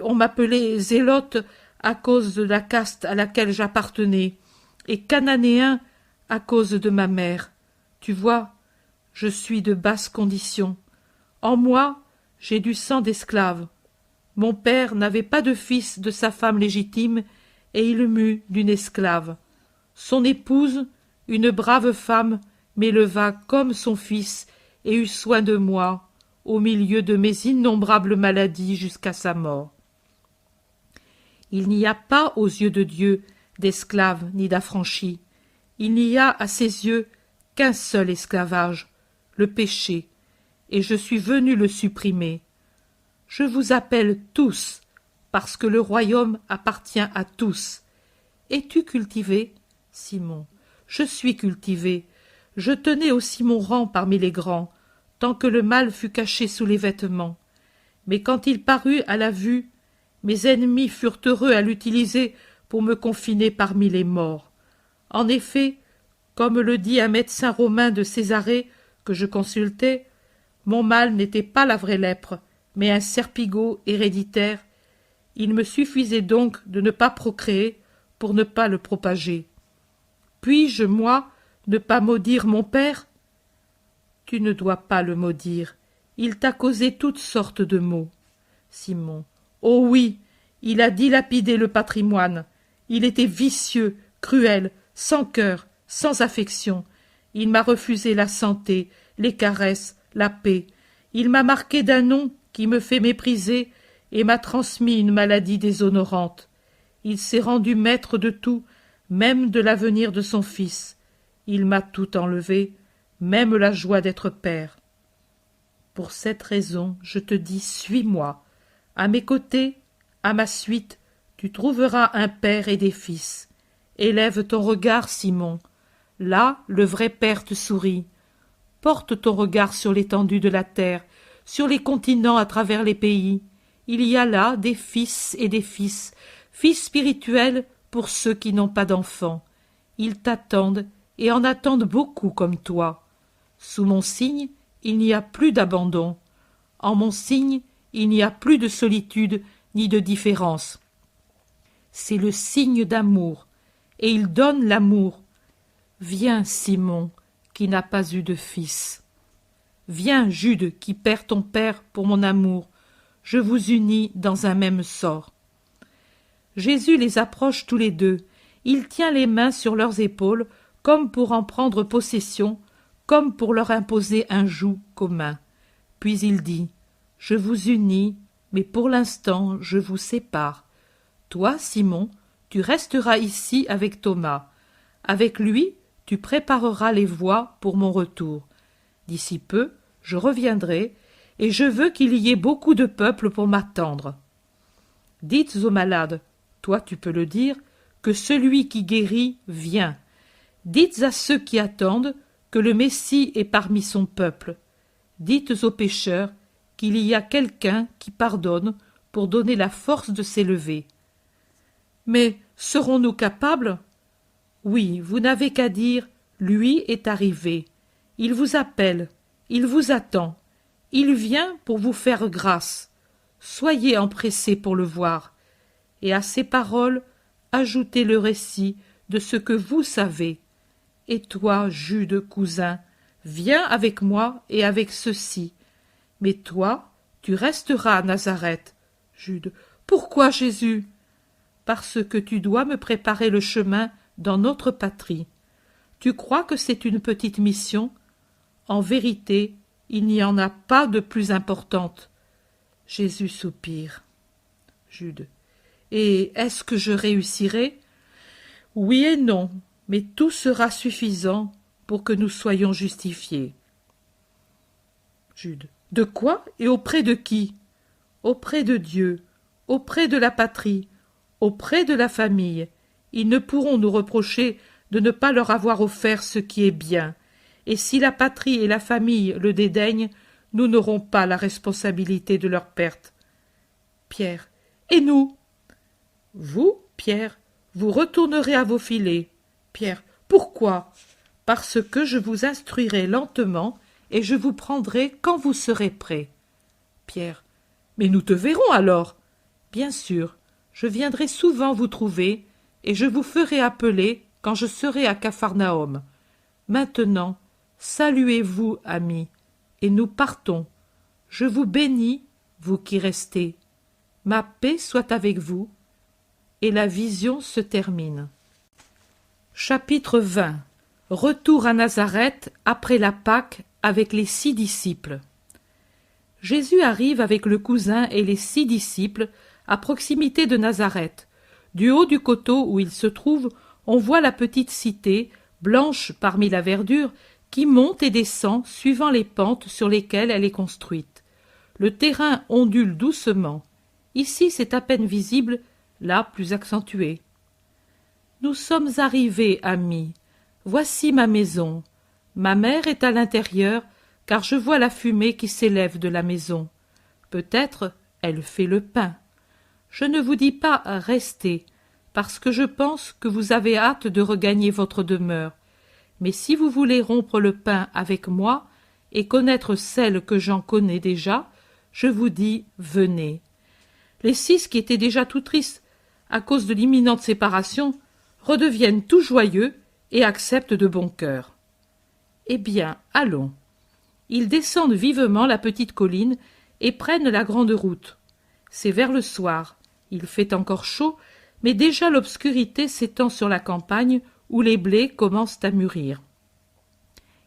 On m'appelait Zélote à cause de la caste à laquelle j'appartenais, et Cananéen à cause de ma mère. Tu vois, je suis de basse condition. En moi, j'ai du sang d'esclave. Mon père n'avait pas de fils de sa femme légitime, et il m'eut d'une esclave. Son épouse, une brave femme, m'éleva comme son fils, et eut soin de moi, au milieu de mes innombrables maladies jusqu'à sa mort. Il n'y a pas aux yeux de Dieu d'esclaves ni d'affranchis. Il n'y a à ses yeux qu'un seul esclavage, le péché, et je suis venu le supprimer. Je vous appelle tous, parce que le royaume appartient à tous. Es-tu cultivé, Simon? Je suis cultivé. Je tenais aussi mon rang parmi les grands, tant que le mal fut caché sous les vêtements. Mais quand il parut à la vue, mes ennemis furent heureux à l'utiliser pour me confiner parmi les morts. En effet, comme le dit un médecin romain de Césarée que je consultai, mon mal n'était pas la vraie lèpre, mais un serpigot héréditaire. Il me suffisait donc de ne pas procréer pour ne pas le propager. Puis-je, moi, ne pas maudire mon père? Tu ne dois pas le maudire. Il t'a causé toutes sortes de maux. Simon. Oh oui, il a dilapidé le patrimoine. Il était vicieux, cruel, sans cœur, sans affection. Il m'a refusé la santé, les caresses, la paix. Il m'a marqué d'un nom qui me fait mépriser et m'a transmis une maladie déshonorante. Il s'est rendu maître de tout, même de l'avenir de son fils. Il m'a tout enlevé, même la joie d'être père. Pour cette raison, je te dis, suis-moi. À mes côtés, à ma suite, tu trouveras un père et des fils. Élève ton regard, Simon. Là, le vrai père te sourit. Porte ton regard sur l'étendue de la terre, sur les continents à travers les pays. Il y a là des fils et des fils, fils spirituels pour ceux qui n'ont pas d'enfants. Ils t'attendent et en attendent beaucoup comme toi. Sous mon signe, il n'y a plus d'abandon. En mon signe, il n'y a plus de solitude ni de différence. C'est le signe d'amour, et il donne l'amour. Viens, Simon, qui n'a pas eu de fils. Viens, Jude, qui perd ton père pour mon amour. Je vous unis dans un même sort. Jésus les approche tous les deux. Il tient les mains sur leurs épaules, comme pour en prendre possession, comme pour leur imposer un joug commun. Puis il dit, « Je vous unis, mais pour l'instant je vous sépare. Toi, Simon, tu resteras ici avec Thomas. Avec lui, tu prépareras les voies pour mon retour. D'ici peu, je reviendrai, et je veux qu'il y ait beaucoup de peuple pour m'attendre. Dites aux malades, toi tu peux le dire, que celui qui guérit vient. Dites à ceux qui attendent que le Messie est parmi son peuple. Dites aux pécheurs qu'il y a quelqu'un qui pardonne pour donner la force de s'élever. Mais serons-nous capables? Oui, vous n'avez qu'à dire « Lui est arrivé ». Il vous appelle, il vous attend, il vient pour vous faire grâce. Soyez empressés pour le voir. Et à ces paroles, ajoutez le récit de ce que vous savez. Et toi, Jude, cousin, viens avec moi et avec ceci. Mais toi, tu resteras à Nazareth. Jude, pourquoi Jésus? Parce que tu dois me préparer le chemin dans notre patrie. Tu crois que c'est une petite mission? En vérité, il n'y en a pas de plus importante. Jésus soupire. Jude. Et est-ce que je réussirai? Oui et non, mais tout sera suffisant pour que nous soyons justifiés. Jude. De quoi et auprès de qui? Auprès de Dieu, auprès de la patrie, auprès de la famille. Ils ne pourront nous reprocher de ne pas leur avoir offert ce qui est bien. Et si la patrie et la famille le dédaignent, nous n'aurons pas la responsabilité de leur perte. Pierre. Et nous? Vous, Pierre, vous retournerez à vos filets. Pierre. Pourquoi? Parce que je vous instruirai lentement et je vous prendrai quand vous serez prêts. Pierre. Mais nous te verrons alors. Bien sûr, je viendrai souvent vous trouver et je vous ferai appeler quand je serai à Capharnaüm. Maintenant, saluez-vous, amis, et nous partons. Je vous bénis, vous qui restez. Ma paix soit avec vous. Et la vision se termine. Chapitre 20. Retour à Nazareth après la Pâque avec les 6 disciples. Jésus arrive avec le cousin et les 6 disciples à proximité de Nazareth. Du haut du coteau où il se trouve, on voit la petite cité, blanche parmi la verdure, qui monte et descend suivant les pentes sur lesquelles elle est construite. Le terrain ondule doucement. Ici, c'est à peine visible, là plus accentué. Nous sommes arrivés, amis. Voici ma maison. Ma mère est à l'intérieur, car je vois la fumée qui s'élève de la maison. Peut-être elle fait le pain. Je ne vous dis pas restez, parce que je pense que vous avez hâte de regagner votre demeure. Mais si vous voulez rompre le pain avec moi et connaître celle que j'en connais déjà, je vous dis venez. Les 6 qui étaient déjà tout tristes à cause de l'imminente séparation redeviennent tout joyeux et acceptent de bon cœur. Eh bien, allons. Ils descendent vivement la petite colline et prennent la grande route. C'est vers le soir. Il fait encore chaud, mais déjà l'obscurité s'étend sur la campagne où les blés commencent à mûrir.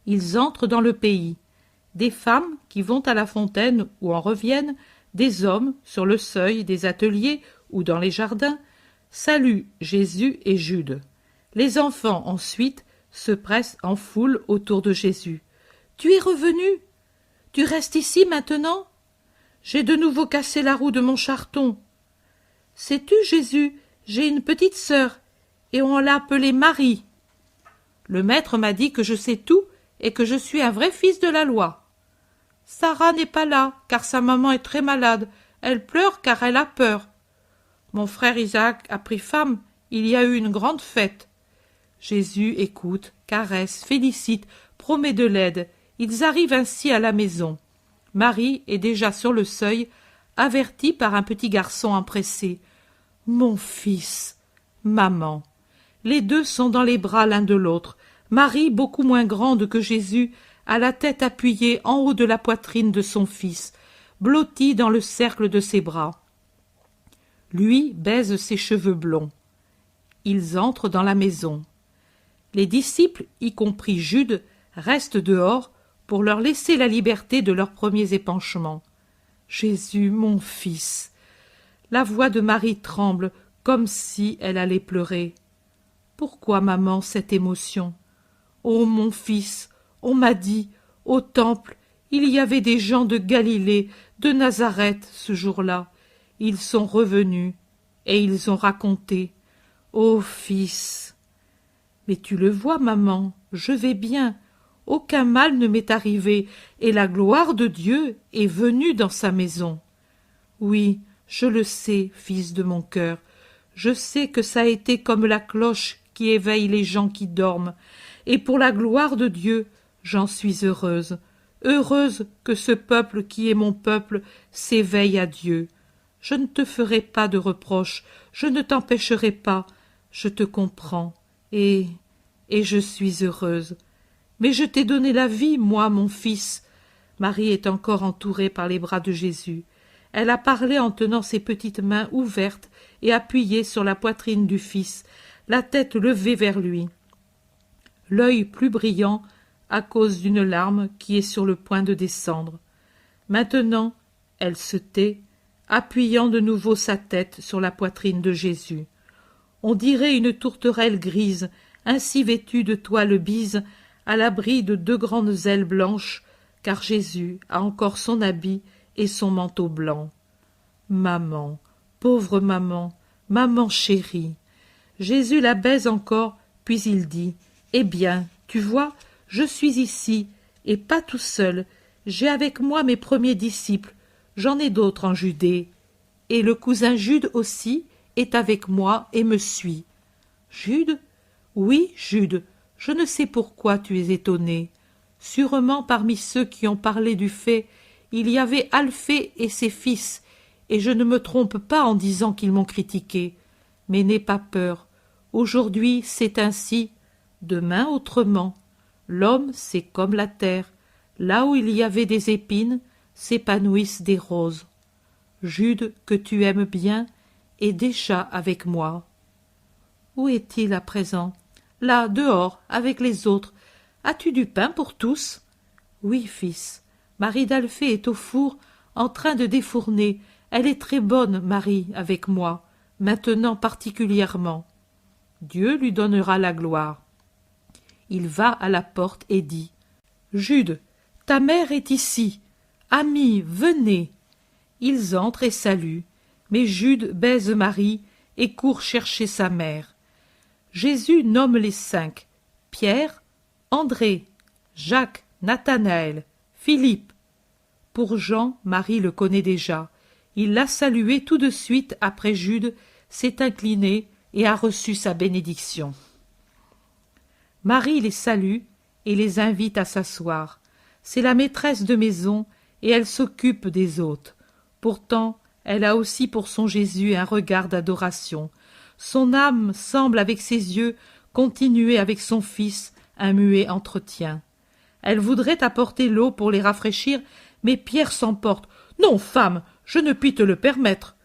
Ils entrent dans le pays. Des femmes qui vont à la fontaine ou en reviennent, des hommes sur le seuil des ateliers ou dans les jardins, saluent Jésus et Jude. Les enfants ensuite se pressent en foule autour de Jésus. « Tu es revenu? Tu restes ici maintenant? J'ai de nouveau cassé la roue de mon charton. Sais-tu, Jésus, j'ai une petite sœur, et on l'a appelée Marie. Le maître m'a dit que je sais tout et que je suis un vrai fils de la loi. Sarah n'est pas là, car sa maman est très malade. Elle pleure car elle a peur. Mon frère Isaac a pris femme, il y a eu une grande fête. » Jésus écoute, caresse, félicite, promet de l'aide. Ils arrivent ainsi à la maison. Marie est déjà sur le seuil, avertie par un petit garçon empressé. « Mon fils, maman !» Les deux sont dans les bras l'un de l'autre. Marie, beaucoup moins grande que Jésus, a la tête appuyée en haut de la poitrine de son fils, blottie dans le cercle de ses bras. Lui baise ses cheveux blonds. Ils entrent dans la maison. Les disciples, y compris Jude, restent dehors pour leur laisser la liberté de leurs premiers épanchements. « Jésus, mon fils !» La voix de Marie tremble comme si elle allait pleurer. « Pourquoi, maman, cette émotion ? Oh, mon fils, on m'a dit, au temple, il y avait des gens de Galilée, de Nazareth, ce jour-là. Ils sont revenus et ils ont raconté. Oh, fils !» « Mais tu le vois, maman, je vais bien. Aucun mal ne m'est arrivé, et la gloire de Dieu est venue dans sa maison. » « Oui, je le sais, fils de mon cœur. Je sais que ça a été comme la cloche qui éveille les gens qui dorment, et pour la gloire de Dieu, j'en suis heureuse. Heureuse que ce peuple qui est mon peuple s'éveille à Dieu. Je ne te ferai pas de reproches, je ne t'empêcherai pas, je te comprends. Et je suis heureuse. Mais je t'ai donné la vie, moi, mon fils. » Marie est encore entourée par les bras de Jésus. Elle a parlé en tenant ses petites mains ouvertes et appuyées sur la poitrine du fils, la tête levée vers lui. L'œil plus brillant à cause d'une larme qui est sur le point de descendre. Maintenant, elle se tait, appuyant de nouveau sa tête sur la poitrine de Jésus. On dirait une tourterelle grise, ainsi vêtue de toile bise, à l'abri de deux grandes ailes blanches, car Jésus a encore son habit et son manteau blanc. Maman, pauvre maman, maman chérie. Jésus la baise encore, puis il dit, « Eh bien, tu vois, je suis ici, et pas tout seul. J'ai avec moi mes premiers disciples, j'en ai d'autres en Judée. Et le cousin Jude aussi est avec moi et me suit. » « Jude ? Oui, Jude, je ne sais pourquoi tu es étonné. Sûrement parmi ceux qui ont parlé du fait, il y avait Alphée et ses fils, et je ne me trompe pas en disant qu'ils m'ont critiqué. Mais n'aie pas peur. Aujourd'hui c'est ainsi, demain autrement. L'homme c'est comme la terre. Là où il y avait des épines, s'épanouissent des roses. Jude, que tu aimes bien, est déjà avec moi. Où est-il à présent? Là, dehors, avec les autres. As-tu du pain pour tous? Oui, fils. Marie d'Alphée est au four, en train de défourner. Elle est très bonne, Marie, avec moi, maintenant particulièrement. Dieu lui donnera la gloire. Il va à la porte et dit, « Jude, ta mère est ici. Amis, venez. » Ils entrent et saluent, mais Jude baise Marie et court chercher sa mère. Jésus nomme les 5, Pierre, André, Jacques, Nathanaël, Philippe. Pour Jean, Marie le connaît déjà. Il l'a salué tout de suite après Jude, s'est incliné et a reçu sa bénédiction. Marie les salue et les invite à s'asseoir. C'est la maîtresse de maison et elle s'occupe des hôtes. Pourtant, elle a aussi pour son Jésus un regard d'adoration. Son âme semble avec ses yeux continuer avec son fils un muet entretien. Elle voudrait apporter l'eau pour les rafraîchir, mais Pierre s'emporte. « Non, femme, je ne puis te le permettre.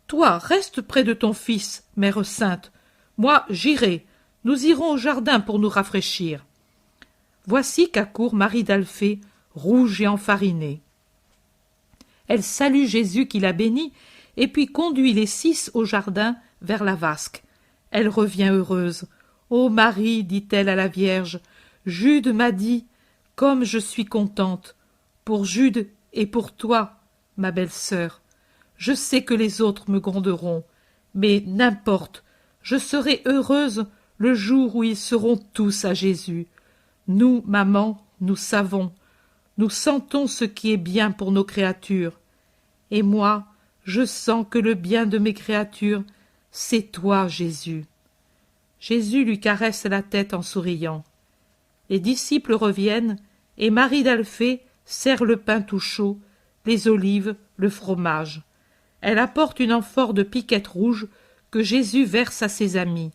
Toi, reste près de ton fils, mère sainte. Moi, j'irai. Nous irons au jardin pour nous rafraîchir. » Voici qu'accourt Marie d'Alphée, rouge et enfarinée. Elle salue Jésus qui la bénit, et puis conduit les 6 au jardin vers la vasque. Elle revient heureuse. « Ô Marie, dit-elle à la Vierge, Jude m'a dit, comme je suis contente, pour Jude et pour toi, ma belle-sœur. Je sais que les autres me gronderont, mais n'importe, je serai heureuse le jour où ils seront tous à Jésus. Nous, maman, nous savons, nous sentons ce qui est bien pour nos créatures. Et moi, je sens que le bien de mes créatures, c'est toi, Jésus. » Jésus lui caresse la tête en souriant. Les disciples reviennent, et Marie d'Alphée sert le pain tout chaud, les olives, le fromage. Elle apporte une amphore de piquette rouge que Jésus verse à ses amis.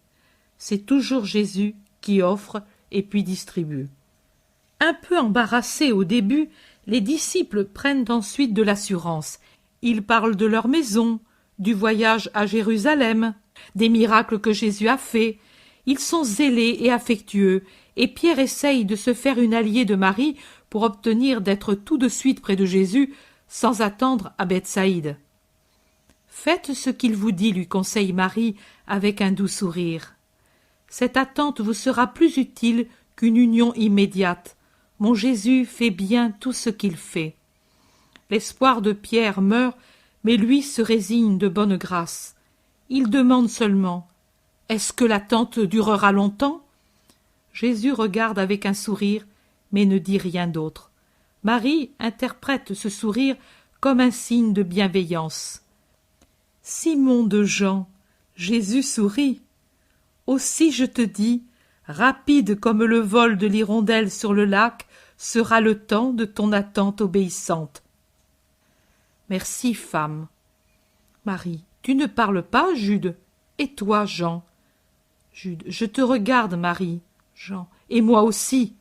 C'est toujours Jésus qui offre et puis distribue. Un peu embarrassés au début, les disciples prennent ensuite de l'assurance. Ils parlent de leur maison, du voyage à Jérusalem, des miracles que Jésus a faits. Ils sont zélés et affectueux, et Pierre essaye de se faire une alliée de Marie pour obtenir d'être tout de suite près de Jésus, sans attendre à Bethsaïde. « Faites ce qu'il vous dit, lui conseille Marie avec un doux sourire. Cette attente vous sera plus utile qu'une union immédiate. Mon Jésus fait bien tout ce qu'il fait. » L'espoir de Pierre meurt, mais lui se résigne de bonne grâce. Il demande seulement « Est-ce que l'attente durera longtemps ?» Jésus regarde avec un sourire, mais ne dit rien d'autre. Marie interprète ce sourire comme un signe de bienveillance. « Simon de Jean, Jésus sourit. Aussi je te dis, rapide comme le vol de l'hirondelle sur le lac sera le temps de ton attente obéissante. » Merci, femme. Marie, tu ne parles pas, Jude? Et toi, Jean? Jude, je te regarde, Marie. Jean, et moi aussi.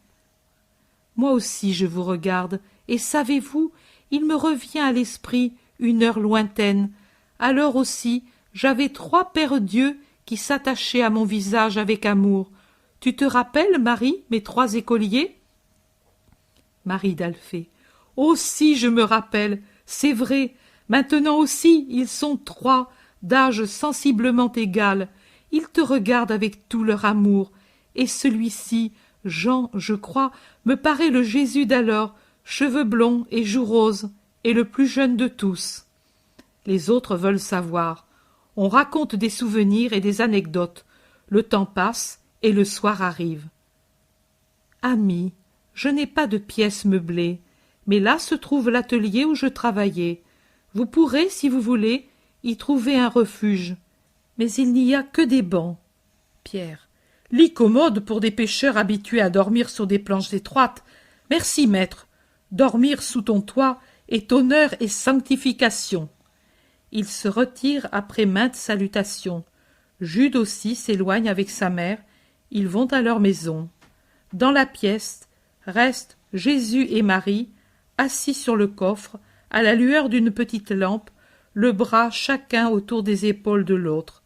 Moi aussi je vous regarde, et savez-vous, il me revient à l'esprit une heure lointaine. Alors aussi, j'avais 3 paires d'yeux qui s'attachaient à mon visage avec amour. Tu te rappelles, Marie, mes 3 écoliers? Marie d'Alphée. Oh si, je me rappelle, c'est vrai. Maintenant aussi, ils sont 3, d'âge sensiblement égal. Ils te regardent avec tout leur amour. Et celui-ci, Jean, je crois, me paraît le Jésus d'alors, cheveux blonds et joues roses, et le plus jeune de tous. Les autres veulent savoir. On raconte des souvenirs et des anecdotes. Le temps passe et le soir arrive. Amis, je n'ai pas de pièces meublées, mais là se trouve l'atelier où je travaillais. Vous pourrez, si vous voulez, y trouver un refuge. Mais il n'y a que des bancs. Pierre. Lit commode pour des pêcheurs habitués à dormir sur des planches étroites. Merci, maître. Dormir sous ton toit est honneur et sanctification. Il se retire après maintes salutations. Jude aussi s'éloigne avec sa mère. Ils vont à leur maison. Dans la pièce restent Jésus et Marie, assis sur le coffre, à la lueur d'une petite lampe, le bras chacun autour des épaules de l'autre.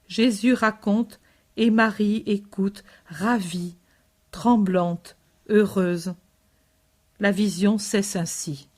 Jésus raconte, et Marie écoute, ravie, tremblante, heureuse. La vision cesse ainsi.